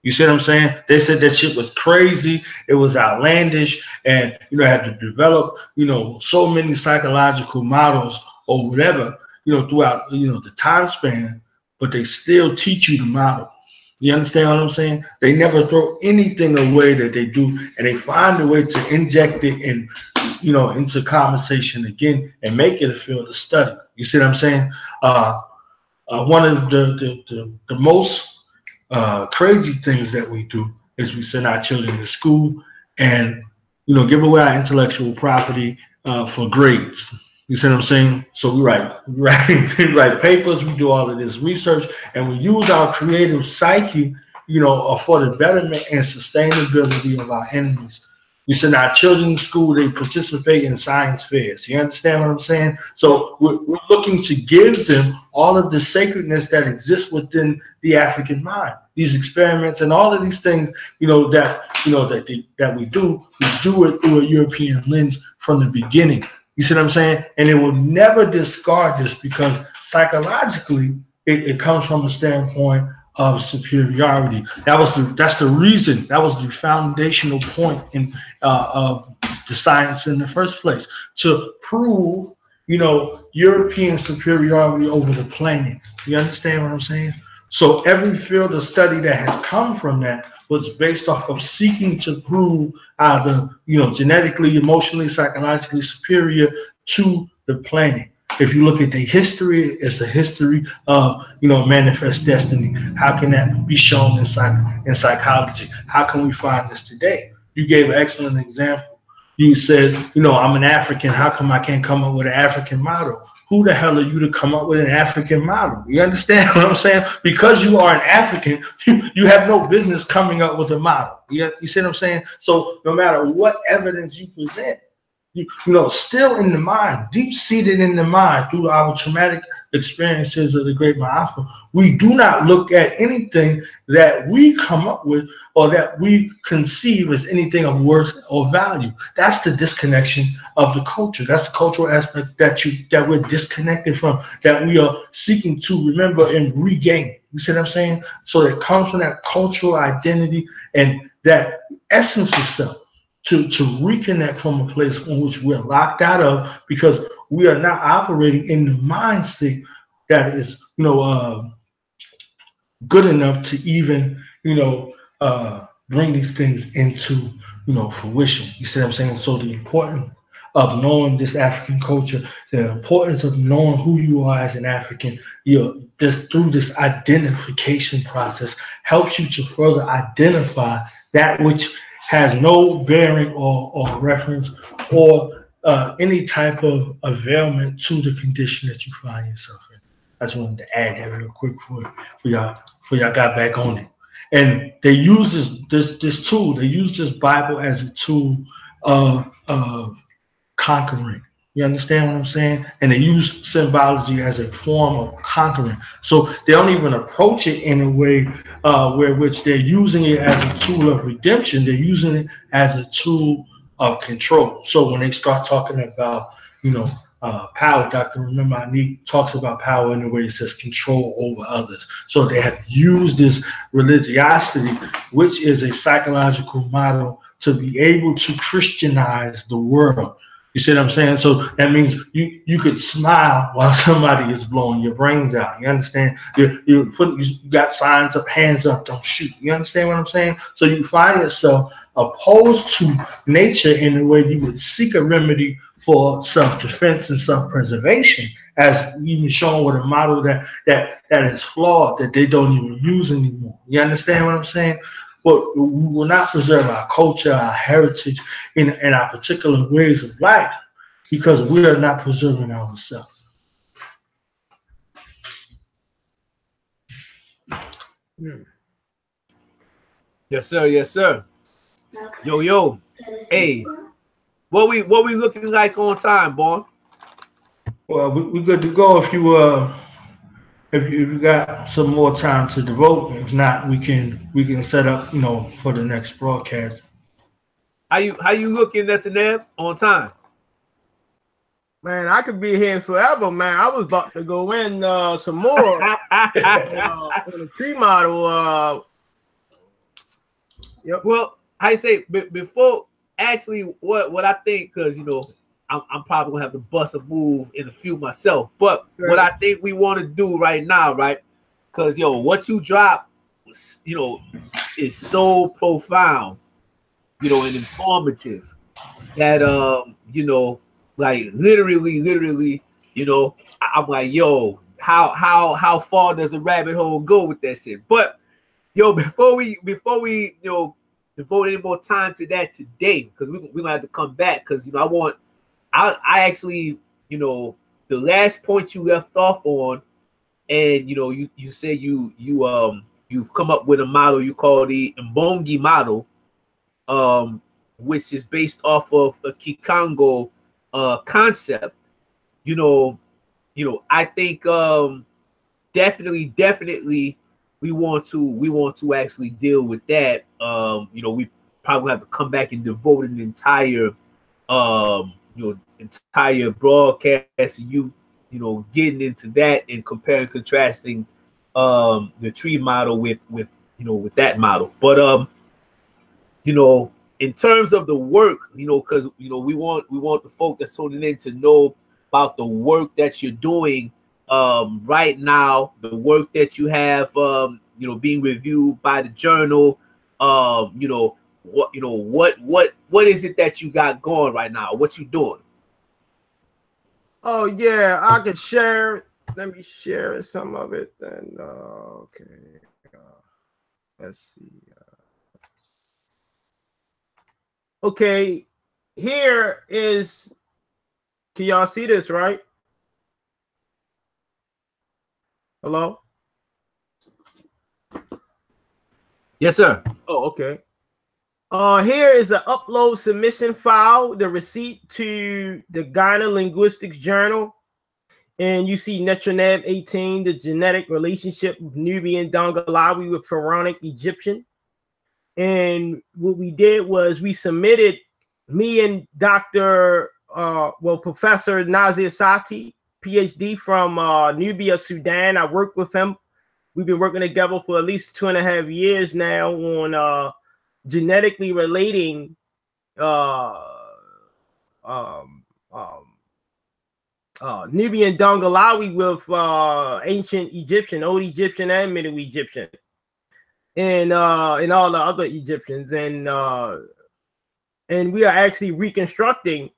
you see what I'm saying? They said that shit was crazy. It was outlandish. And, you know, had to develop, you know, so many psychological models or whatever, you know, throughout, you know, the time span, but they still teach you the model. You understand what I'm saying? They never throw anything away that they do, and they find a way to inject it in, you know, into conversation again and make it a field of study. You see what I'm saying? One of the most crazy things that we do is we send our children to school and, you know, give away our intellectual property for grades. You see what I'm saying? So we write papers, we do all of this research, and we use our creative psyche, you know, for the betterment and sustainability of our enemies. You send our children to school, they participate in science fairs. You understand what I'm saying? So we're looking to give them all of the sacredness that exists within the African mind. These experiments and all of these things, you know, that we do it through a European lens from the beginning. You see what I'm saying? And it will never discard this because psychologically it comes from a standpoint of superiority. That's the reason. That was the foundational point in of the science in the first place, to prove, you know, European superiority over the planet. You understand what I'm saying? So every field of study that has come from that was based off of seeking to prove either, you know, genetically, emotionally, psychologically superior to the planet. If you look at the history, it's a history of, you know, manifest destiny. How can that be shown in psychology? How can we find this today? You gave an excellent example. You said, you know, I'm an African. How come I can't come up with an African model? Who the hell are you to come up with an African model? You understand what I'm saying? Because you are an African, you have no business coming up with a model. You see what I'm saying? So no matter what evidence you present, you know, still in the mind, deep-seated in the mind through our traumatic experiences of the great Maafa, we do not look at anything that we come up with or that we conceive as anything of worth or value. That's the disconnection of the culture. That's the cultural aspect that we're disconnected from, that we are seeking to remember and regain. You see what I'm saying? So it comes from that cultural identity and that essence of self. to reconnect from a place in which we're locked out of because we are not operating in the mind state that is, good enough to even, bring these things into, fruition. You see what I'm saying? So the importance of knowing this African culture, the importance of knowing who you are as an African, this through this identification process helps you to further identify that which has no bearing or reference or any type of availment to the condition that you find yourself in. I just wanted to add that real quick for y'all got back on it. And they use this tool. They use this Bible as a tool of conquering. You understand what I'm saying? And they use symbology as a form of conquering. So they don't even approach it in a way where which they're using it as a tool of redemption. They're using it as a tool of control. So when they start talking about, power, Dr. Remember Anik talks about power in a way it says control over others. So they have used this religiosity, which is a psychological model, to be able to Christianize the world. You see what I'm saying? So that means you could smile while somebody is blowing your brains out. You understand? You got signs up, hands up, don't shoot. You understand what I'm saying? So you find yourself opposed to nature in a way you would seek a remedy for self-defense and self-preservation, as even shown with a model that is flawed, that they don't even use anymore. You understand what I'm saying? But we will not preserve our culture, our heritage, in our particular ways of life because we are not preserving ourselves. Yes, sir. Yes, sir. Yo. Hey, what we looking like on time, boy? Well, we good to go if you got some more time to devote. If not, we can set up, for the next broadcast. How you looking, Netjer, on time? Man, I could be here forever, man. I was about to go in some more on the tree model. Yep. Well, I say before actually what I think, because I'm probably gonna have to bust a move in a few myself. But what I think we want to do right now, right? Because what you drop, is so profound, and informative that like literally, I'm like, how far does a rabbit hole go with that shit? But before we devote any more time to that today, because we're gonna have to come back, because I actually, the last point you left off on, and you say you've come up with a model you call the Mbongi model, which is based off of a Kikongo concept. I think definitely we want to actually deal with that. We probably have to come back and devote an entire entire broadcast to getting into that and comparing, contrasting the tree model with that model. But in terms of the work, because we want the folk that's tuning in to know about the work that you're doing right now, the work that you have being reviewed by the journal. What is it that you got going right now? What you doing? Oh yeah, I could share. Let me share some of it then. Okay. Let's see. Okay, here is. Can y'all see this, right? Hello? Yes, sir. Oh, okay. Here is an upload submission file, the receipt to the Ghana Linguistics Journal. And you see Netjer 18, the genetic relationship of Nubian Dongalawi with Pharaonic Egyptian. And what we did was we submitted, me and Professor Nazir Sati, PhD from Nubia, Sudan. I worked with him. We've been working together for at least 2.5 years now on genetically relating Nubian Dongolawi with ancient Egyptian, old Egyptian, and Middle Egyptian, and all the other Egyptians, and we are actually reconstructing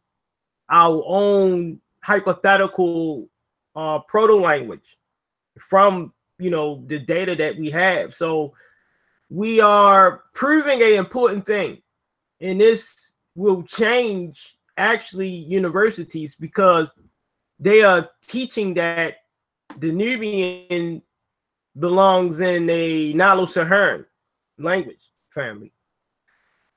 our own hypothetical proto language from the data that we have. So we are proving an important thing, and this will change actually universities, because they are teaching that the Nubian belongs in a Nilo-Saharan language family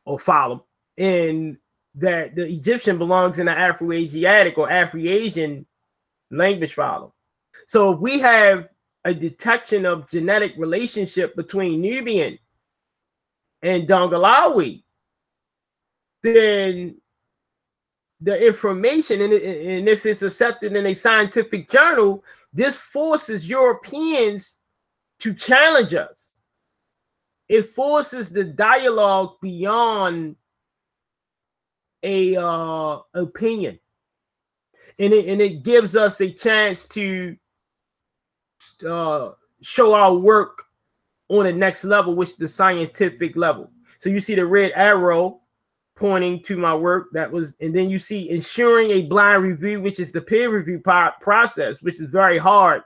or phylum, and that the Egyptian belongs in the Afro-Asiatic or Afro-Asian language phylum. So we have a detection of genetic relationship between Nubian and Dongolawi, then the information, and if it's accepted in a scientific journal, this forces Europeans to challenge us. It forces the dialogue beyond a opinion, and it gives us a chance to show our work on the next level, which is the scientific level. So you see the red arrow pointing to my work, and then you see ensuring a blind review, which is the peer review process, which is very hard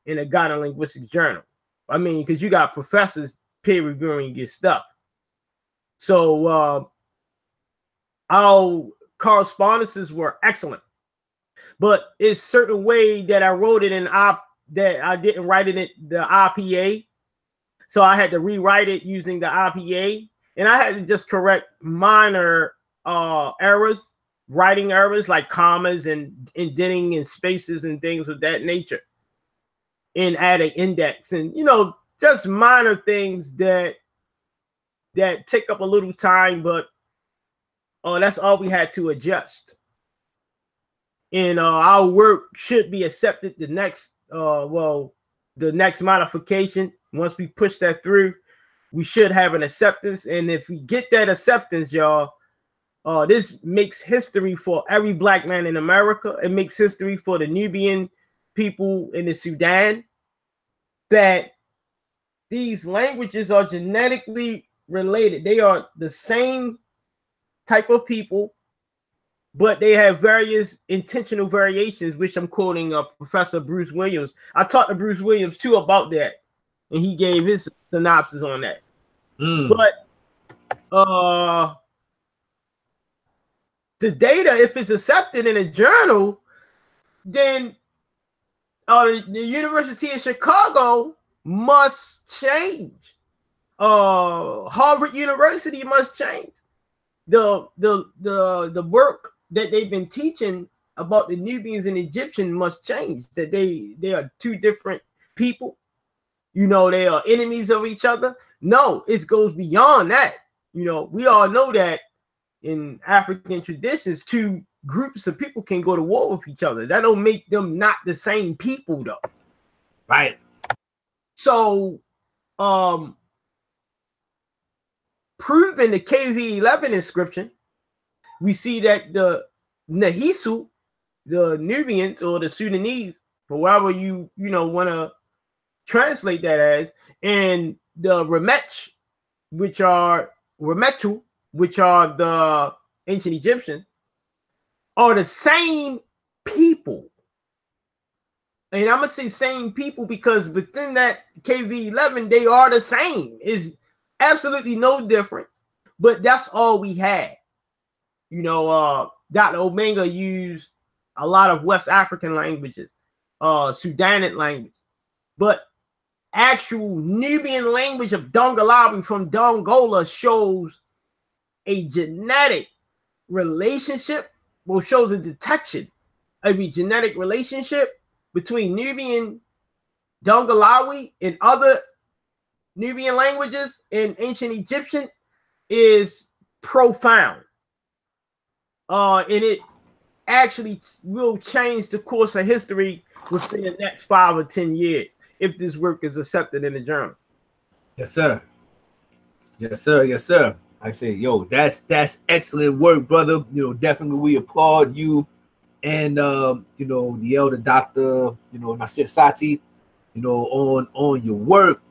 in a Ghana linguistics journal. I mean, because you got professors peer reviewing your stuff. So our correspondences were excellent, but it's certain way that I wrote it that I didn't write it in the IPA. So I had to rewrite it using the IPA, and I had to just correct minor errors, writing errors like commas and indenting and spaces and things of that nature, and add an index, and just minor things that take up a little time, but that's all we had to adjust. And our work should be accepted the next modification. Once we push that through, we should have an acceptance. And if we get that acceptance, y'all, this makes history for every Black man in America. It makes history for the Nubian people in the Sudan, that these languages are genetically related. They are the same type of people, but they have various intentional variations, which I'm quoting Professor Bruce Williams. I talked to Bruce Williams too about that, and he gave his synopsis on that. But the data, if it's accepted in a journal, then the University of Chicago must change. Harvard University must change. The work that they've been teaching about the Nubians and Egyptians must change. That they are two different people. They are enemies of each other. No, it goes beyond that. We all know that in African traditions, two groups of people can go to war with each other. That don't make them not the same people, though. Right. So, proving the KV11 inscription, we see that the Nahisu, the Nubians or the Sudanese, however you want to translate that as, and the Remetch, which are Remetu, which are the ancient Egyptians, are the same people. And I'm gonna say same people because within that KV11, they are the same. Is absolutely no difference, but that's all we had. Dr. Omega used a lot of West African languages, Sudanic language, but actual Nubian language of Dongolawi from Dongola shows a genetic relationship, or shows a detection of a genetic relationship between Nubian Dongolawi and other Nubian languages in ancient Egyptian is profound. And it actually will change the course of history within the next 5 or 10 years if this work is accepted in the journal. Yes, sir. Yes, sir. Yes, sir. I say, yo, that's excellent work, brother. You know, definitely we applaud you and you know, the elder doctor, you know, Nasir Sati, you know, on your work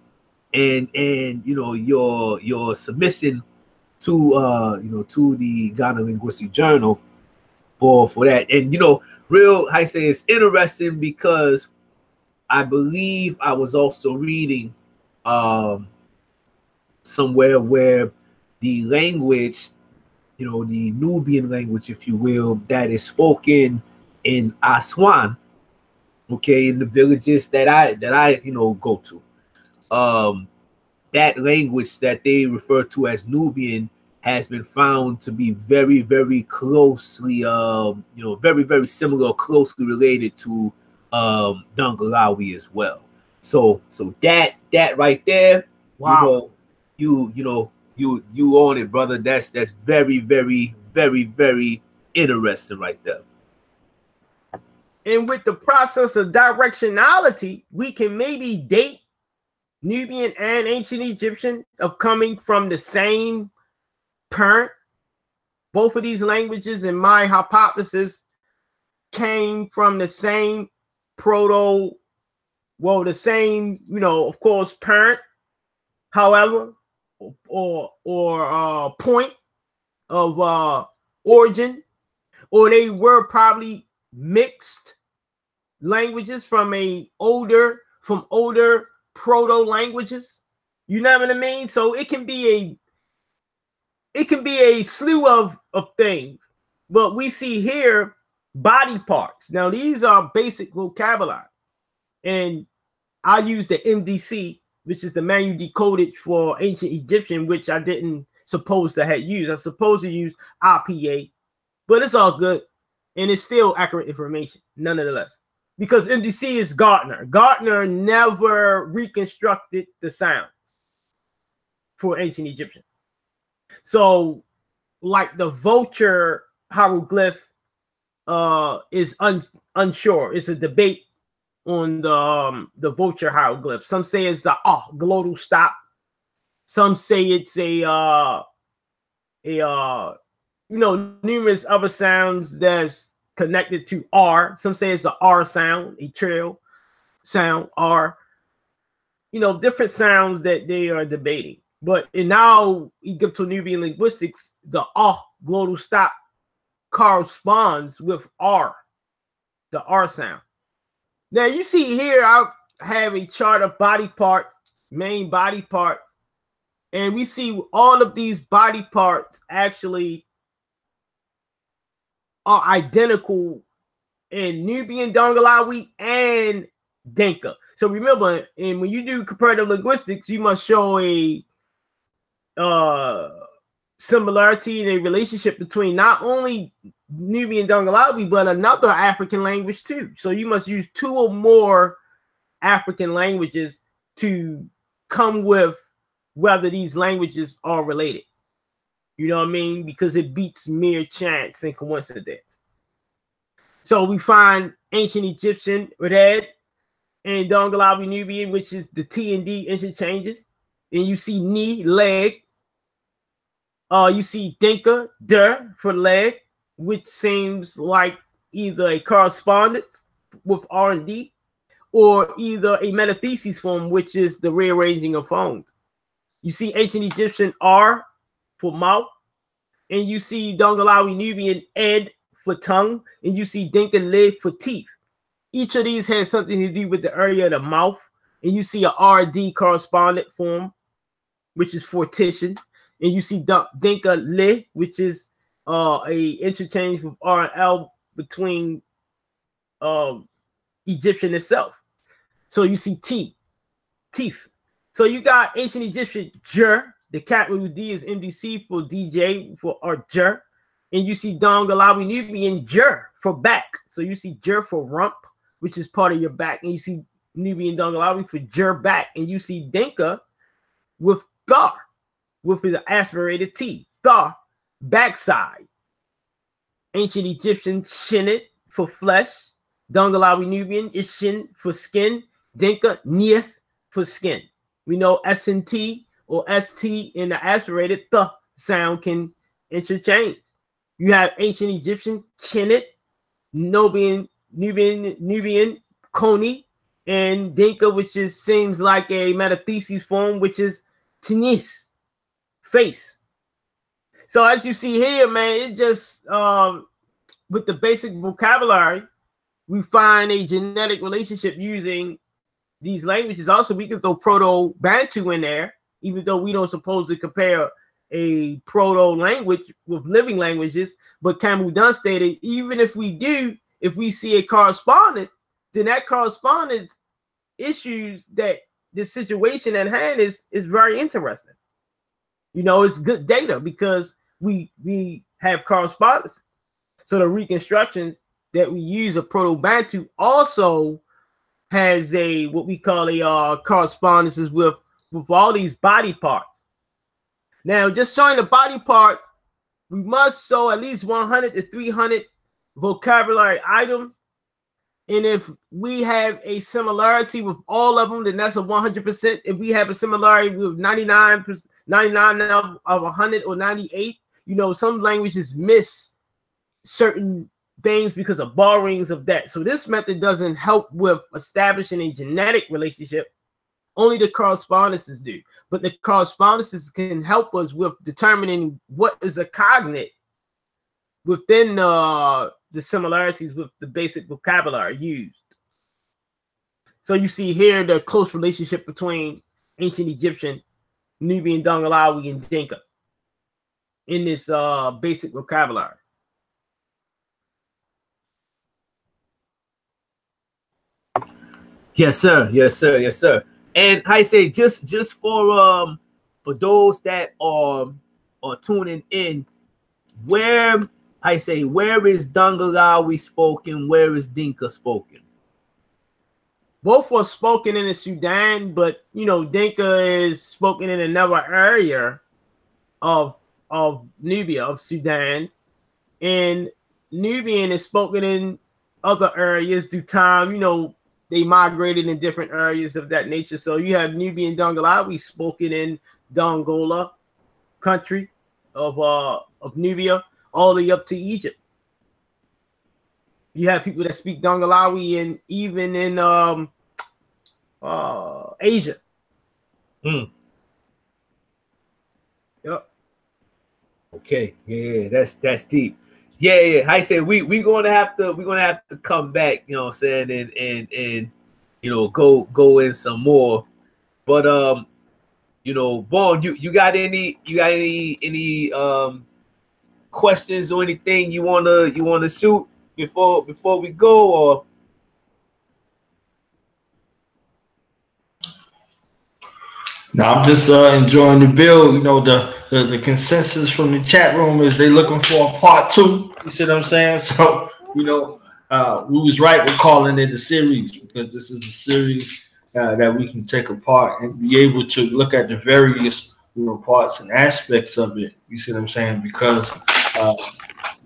and you know your submission to you know, to the Ghana Linguistic Journal for that. And you know, real, I say it's interesting because I believe I was also reading somewhere where the language, you know, the Nubian language, if you will, that is spoken in Aswan, okay, in the villages that I you know go to, that language that they refer to as Nubian has been found to be very, very closely, you know, very, very similar, closely related to Dongolawi as well. So that right there, Wow. you know, you own it, brother. That's very, very, very, very interesting right there. And with the process of directionality, we can maybe date Nubian and ancient Egyptian of coming from the same parent. Both of these languages, in my hypothesis, came from the same the same, you know, of course, parent. However, or point of origin, or they were probably mixed languages from older proto languages. You know what I mean? So it can be a slew of things. But we see here body parts. Now these are basic vocabulary, and I use the MDC, which is the manual decoded for ancient Egyptian, which I didn't suppose to have used. I supposed to use IPA, but it's all good, and it's still accurate information nonetheless. Because MDC is Gardner. Gardner never reconstructed the sound for ancient Egyptian. So, like the vulture hieroglyph is unsure. It's a debate on the vulture hieroglyph. Some say it's the glottal stop. Some say it's a you know, numerous other sounds that's connected to R. Some say it's the R sound, a trill sound, R. You know, different sounds that they are debating. But in now Egypto-Nubian linguistics, the glottal stop corresponds with R, the R sound. Now you see here, I have a chart of body parts, main body parts, and we see all of these body parts actually are identical in Nubian, Dongolawi, and Dinka. So remember, and when you do comparative linguistics, you must show a similarity and a relationship between not only Nubian, Dongolawi, but another African language too. So you must use two or more African languages to come with whether these languages are related. You know what I mean? Because it beats mere chance and coincidence. So we find ancient Egyptian red and Dongolawi Nubian, which is the T and D interchanges. And you see knee, leg. You see Dinka, der for leg, which seems like either a correspondence with R and D, or either a metathesis form, which is the rearranging of phones. You see ancient Egyptian R for mouth, and you see Dongolawi Nubian ed for tongue, and you see Dinka lid for teeth. Each of these has something to do with the area of the mouth, and you see a RD correspondent form, which is fortition, and you see Dinka le, which is a interchange with R and L between Egyptian itself. So you see teeth. So you got ancient Egyptian jer, the capital D is MDC for DJ for or jer, and you see Dongolawi Nubian jer for back. So you see jer for rump, which is part of your back, and you see Nubian Dongolawi for jer back, and you see Dinka with thar, with his aspirated T, thar, backside. Ancient Egyptian shinit for flesh, Dongolawi Nubian is shin for skin, Dinka nieth for skin. We know SNT or ST in the aspirated th sound can interchange. You have ancient Egyptian, Kenet, Nubian, Koni, and Dinka, which seems like a metathesis form, which is Tinis, face. So as you see here, man, it just with the basic vocabulary, we find a genetic relationship using these languages. Also, we can throw Proto-Bantu in there, even though we don't suppose to compare a proto-language with living languages. But Camus Dunn stated, even if we do, if we see a correspondence, then that correspondence issues that the situation at hand is very interesting. You know, it's good data because we have correspondence. So the reconstruction that we use of Proto-Bantu also has a what we call a correspondences with all these body parts. Now, just showing the body parts, we must show at least 100 to 300 vocabulary items. And if we have a similarity with all of them, then that's a 100%. If we have a similarity with 99 of 100 or 98, you know, some languages miss certain things because of borrowings of that. So this method doesn't help with establishing a genetic relationship. Only the correspondences do. But the correspondences can help us with determining what is a cognate within the similarities with the basic vocabulary used. So you see here the close relationship between ancient Egyptian, Nubian, Dongalawi, and Dinka in this basic vocabulary. Yes, sir. Yes, sir. Yes, sir. And I say just for those that are tuning in, where is Dongalawi spoken? Where is Dinka spoken? Both were spoken in the Sudan, but you know, Dinka is spoken in another area of Nubia, of Sudan, and Nubian is spoken in other areas through time. You know, they migrated in different areas of that nature. So you have Nubian Dongalawi spoken in Dongola country of Nubia, all the way up to Egypt. You have people that speak Dongalawi and even in Asia. Mm. Yep. Okay. Yeah, that's deep. Yeah. I say we're gonna have to come back, you know what I'm saying, and you know, go in some more. But you know, Bon, you got any questions or anything you wanna shoot before we go? Or no, I'm just enjoying the bill. You know, the consensus from the chat room is they looking for a part 2. You see what I'm saying? So, you know, we was right with calling it a series because this is a series that we can take apart and be able to look at the various, you know, parts and aspects of it. You see what I'm saying? Because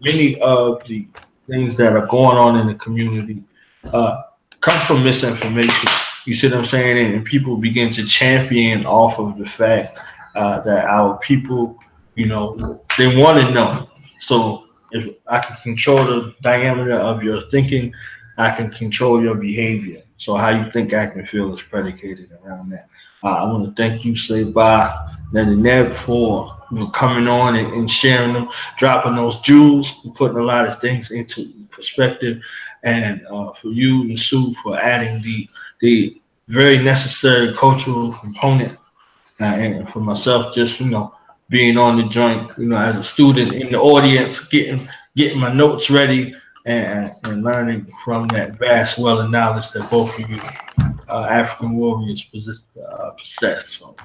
many of the things that are going on in the community come from misinformation. You see what I'm saying? And people begin to champion off of the fact that our people, you know, they want to know. So if I can control the diameter of your thinking, I can control your behavior. So how you think, act, and feel is predicated around that. I want to thank you, Seba, and Neb, for, you know, coming on and sharing them, dropping those jewels, and putting a lot of things into perspective, and for you, Nsw, for adding the very necessary cultural component, and for myself, just, you know, being on the joint, you know, as a student in the audience, getting my notes ready, and learning from that vast well of knowledge that both of you African warriors possess. So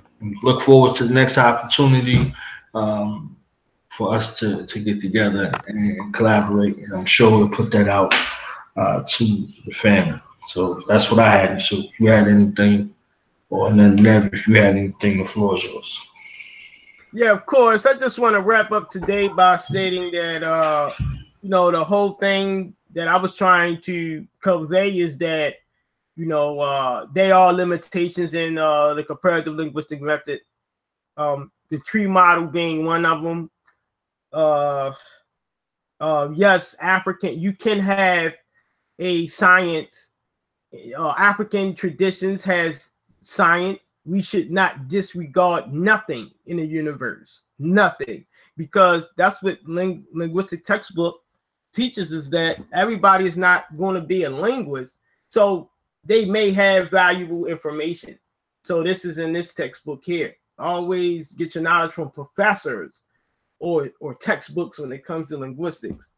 look forward to the next opportunity for us to get together and collaborate, and I'm sure we'll put that out to the family. So that's what I had. So if you had anything, or then Nev, if you had anything, the floor is yours. Yeah, of course. I just want to wrap up today by stating that you know, the whole thing that I was trying to convey is that, you know, there are limitations in the comparative linguistic method. the tree model being one of them. Yes, African, you can have a science. African traditions has science. We should not disregard nothing in the universe, nothing, because that's what linguistic textbook teaches us, that everybody is not going to be a linguist. So they may have valuable information. So this is in this textbook here. Always get your knowledge from professors or textbooks when it comes to linguistics,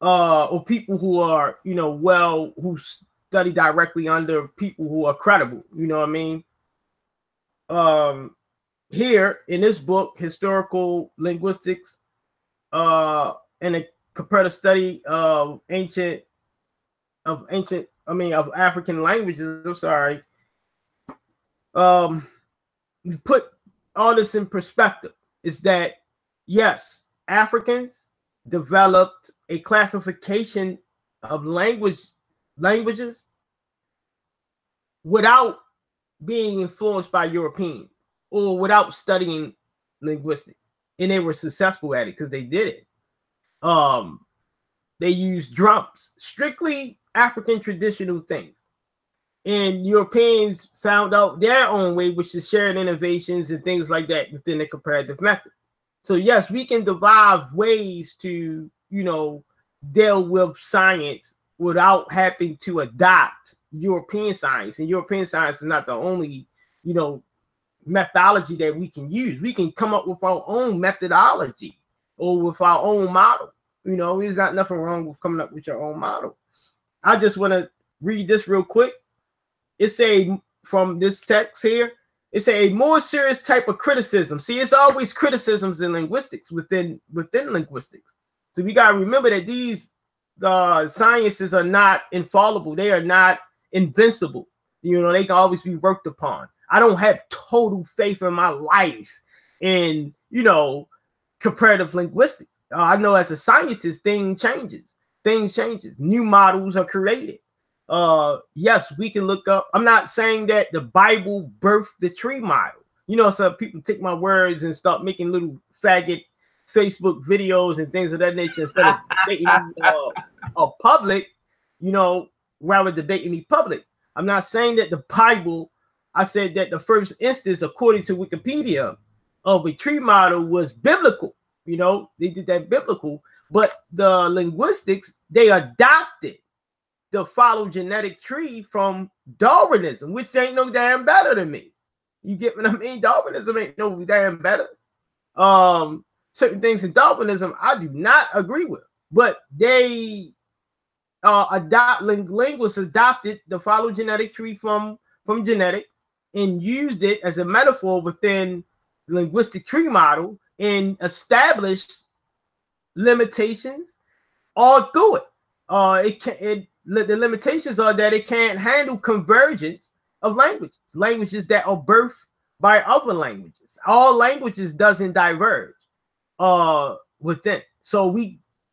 or people who are, you know, who study directly under people who are credible. You know what I mean? Here in this book, Historical Linguistics, and a comparative study of African languages. I'm sorry. We put all this in perspective. Is that yes, Africans developed a classification of languages without being influenced by Europeans or without studying linguistics, and they were successful at it because they did it. They used drums, strictly African traditional things, and Europeans found out their own way, which is sharing innovations and things like that within the comparative method. So yes, we can devise ways to, you know, deal with science without having to adopt European science. And European science is not the only, you know, methodology that we can use. We can come up with our own methodology or with our own model. You know, there's not nothing wrong with coming up with your own model. I just want to read this real quick. It's from this text here. It's a more serious type of criticism. See, it's always criticisms in linguistics within linguistics. So we got to remember that these sciences are not infallible. They are not invincible. You know, they can always be worked upon. I don't have total faith in my life in, you know, comparative linguistics. I know as a scientist, things changes. New models are created. Yes, we can look up. I'm not saying that the Bible birthed the tree model. You know, some people take my words and start making little faggot Facebook videos and things of that nature instead of debating a public, you know, rather debating me public. I'm not saying that the Bible, I said that the first instance, according to Wikipedia, of a tree model was biblical. You know, they did that biblical, but the linguistics, they adopted the phylogenetic tree from Darwinism, which ain't no damn better than me. You get what I mean? Darwinism ain't no damn better. Certain things in Darwinism I do not agree with, but they linguists adopted the phylogenetic tree from genetics and used it as a metaphor within the linguistic tree model and established limitations all through it. The limitations are that it can't handle convergence of languages that are birthed by other languages. All languages doesn't diverge within. So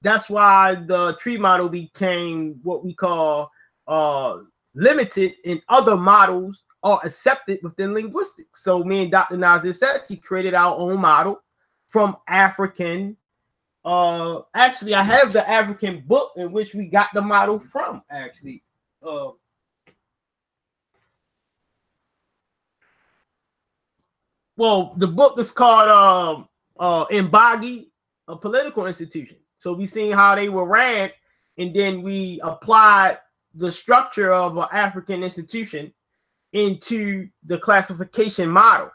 that's why the tree model became what we call limited, and other models are accepted within linguistics. So me and Dr. Nazir said he created our own model from African. Actually, I have the African book in which we got the model from. Actually, well, the book is called Mbagi, a Political Institution. So we seen how they were ran, and then we applied the structure of an African institution into the classification model,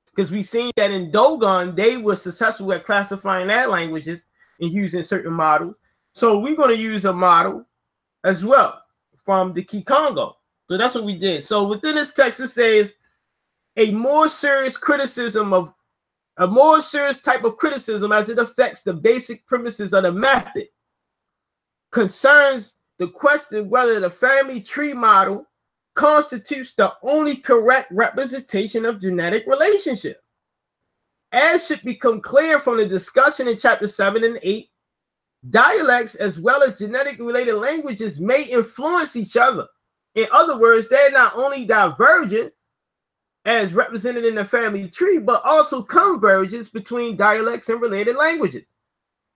because we seen that in Dogon they were successful at classifying their languages and using certain models. So we're going to use a model as well from the Kikongo. So that's what we did. So within this text, it says a more serious type of criticism as it affects the basic premises of the method concerns the question whether the family tree model constitutes the only correct representation of genetic relationship. As should become clear from the discussion in chapter 7 and 8, dialects as well as genetically related languages may influence each other. In other words, they're not only divergent, as represented in the family tree, but also convergence between dialects and related languages.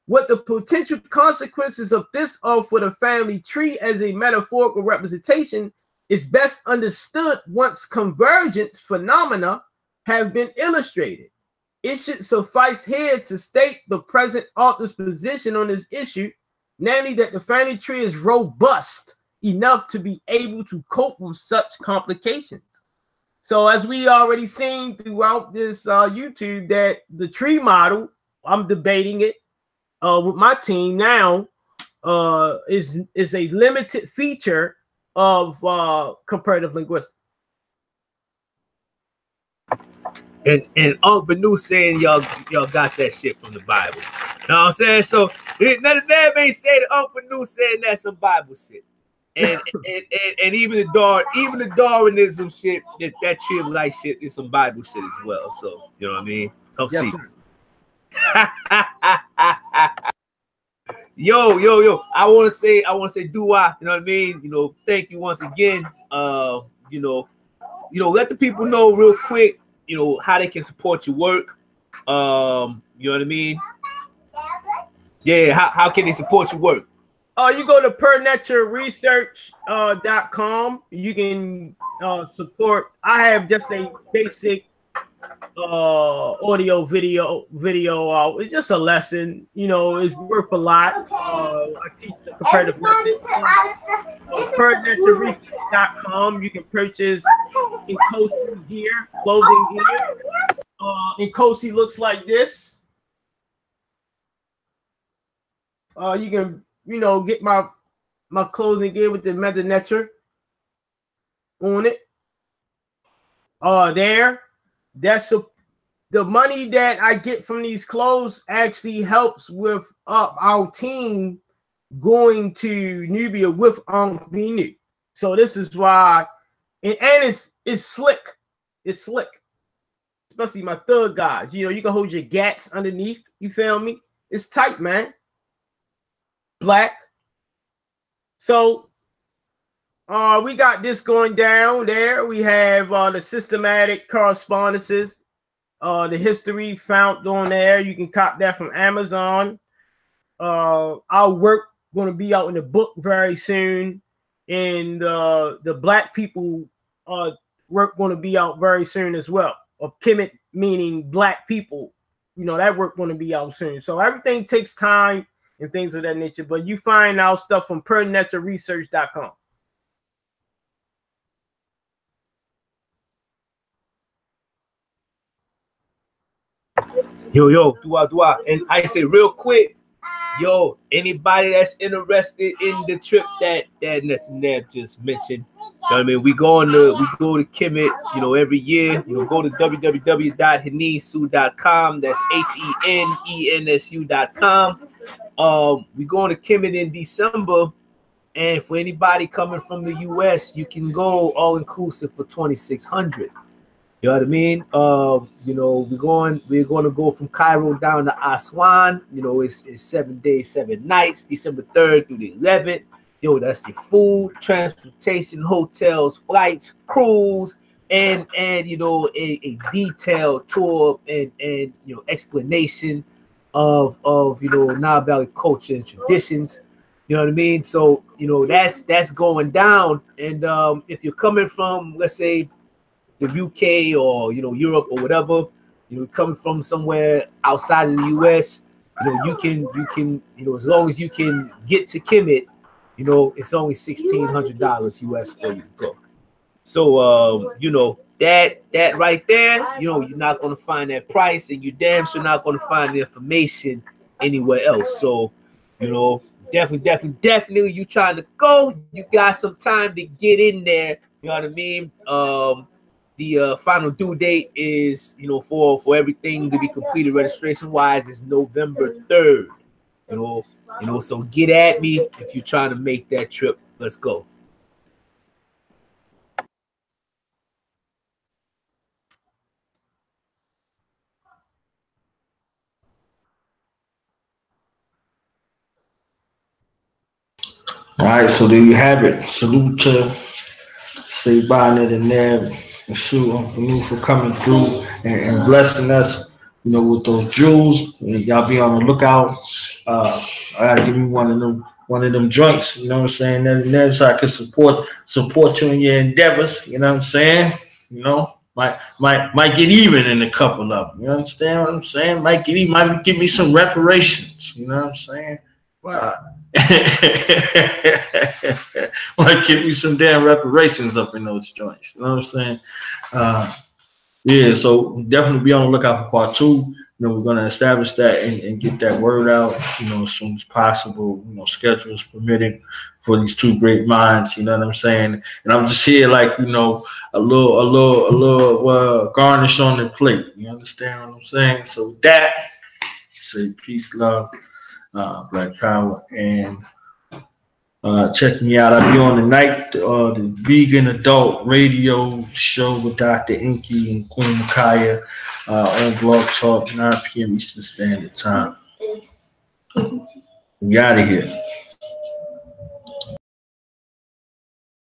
What the potential consequences of this are for the family tree as a metaphorical representation is best understood once convergent phenomena have been illustrated. It should suffice here to state the present author's position on this issue, namely that the family tree is robust enough to be able to cope with such complications. So as we already seen throughout this YouTube, that the tree model, I'm debating it with my team now, is a limited feature of comparative linguistics. And Nsw Benu saying y'all got that shit from the Bible. Know what I'm saying? So none of that may say that Nsw Benu saying that's some Bible shit. And even the Darwinism shit, that tree of life shit is some Bible shit as well. So you know what I mean? Come see. Yo, I want to say do I, you know what I mean? You know, thank you once again. You know, let the people know real quick, you know, how they can support your work. You know what I mean? Yeah, how can they support your work? You go to netjerresearch.com. You can support. I have just a basic audio video. It's just a lesson, you know. It's worth a lot. I teach the comparative method. netjerresearch.com. You can purchase Nkosi gear, clothing gear. Nkosi looks like this. You can, you know, get my clothing gear with the method Netjer on it. There. That's the money that I get from these clothes actually helps with our team going to Nubia with Aankhu Benu. So this is why, and it's slick. It's slick, especially my thug guys. You know, you can hold your gats underneath. You feel me? It's tight, man. Black. So we got this going down there. We have the systematic correspondences, the history found on there. You can cop that from Amazon. Our work going to be out in the book very soon, and the Black people work going to be out very soon as well. Or Kemet meaning Black people, you know, that work going to be out soon. So everything takes time and things of that nature. But you find out stuff from netjerresearch.com. Yo, do I, and I say real quick, yo, anybody that's interested in the trip that Netjer just mentioned, you know what I mean? We go to Kemet, you know, every year. You know, go to www.henensu.com. That's HENENSU.com. We going to Kemet in December, and for anybody coming from the US, you can go all inclusive for $2,600. You know what I mean? You know, we're going to go from Cairo down to Aswan. You know, it's 7 days, 7 nights, December 3rd through the 11th. You know, that's your food, transportation, hotels, flights, cruise, and you know, a detailed tour and you know, explanation of you know, Nile Valley culture and traditions. You know what I mean? So, you know, that's going down. And if you're coming from, let's say, the UK or, you know, Europe or whatever, you know, coming from somewhere outside of the US, you know, you can, you know, as long as you can get to Kemet, you know, it's only $1,600 US for you to go. So you know, that right there, you know, you're not going to find that price, and you damn sure not going to find the information anywhere else. So, you know, definitely you trying to go, you got some time to get in there. You know what I mean? The final due date is, you know, for everything to be completed registration wise is November 3rd. You know, so get at me if you're trying to make that trip. Let's go. All right, so there you have it. Salute to Saa Benu and Netjer. Nsw Aanhku for coming through and blessing us, with those jewels. And y'all be on the lookout. I gotta give me one of them joints. You know what I'm saying? That so I can support you in your endeavors. You know what I'm saying? Might get even in a couple of them. You understand what I'm saying? Might give me some reparations. You know what I'm saying? Right. Might give me some damn reparations up in those joints. You know what I'm saying? Yeah, so definitely be on the lookout for part 2. We're gonna establish that and get that word out, as soon as possible. Schedules permitting for these two great minds. You know what I'm saying? And I'm just here like a little garnish on the plate. You understand what I'm saying? So with that, say peace, love, black power, and check me out. I'll be on tonight, the Vegan Adult Radio Show with Dr. Inky and Queen Makaya on Blog Talk, 9 p.m. Eastern Standard Time. We out of here.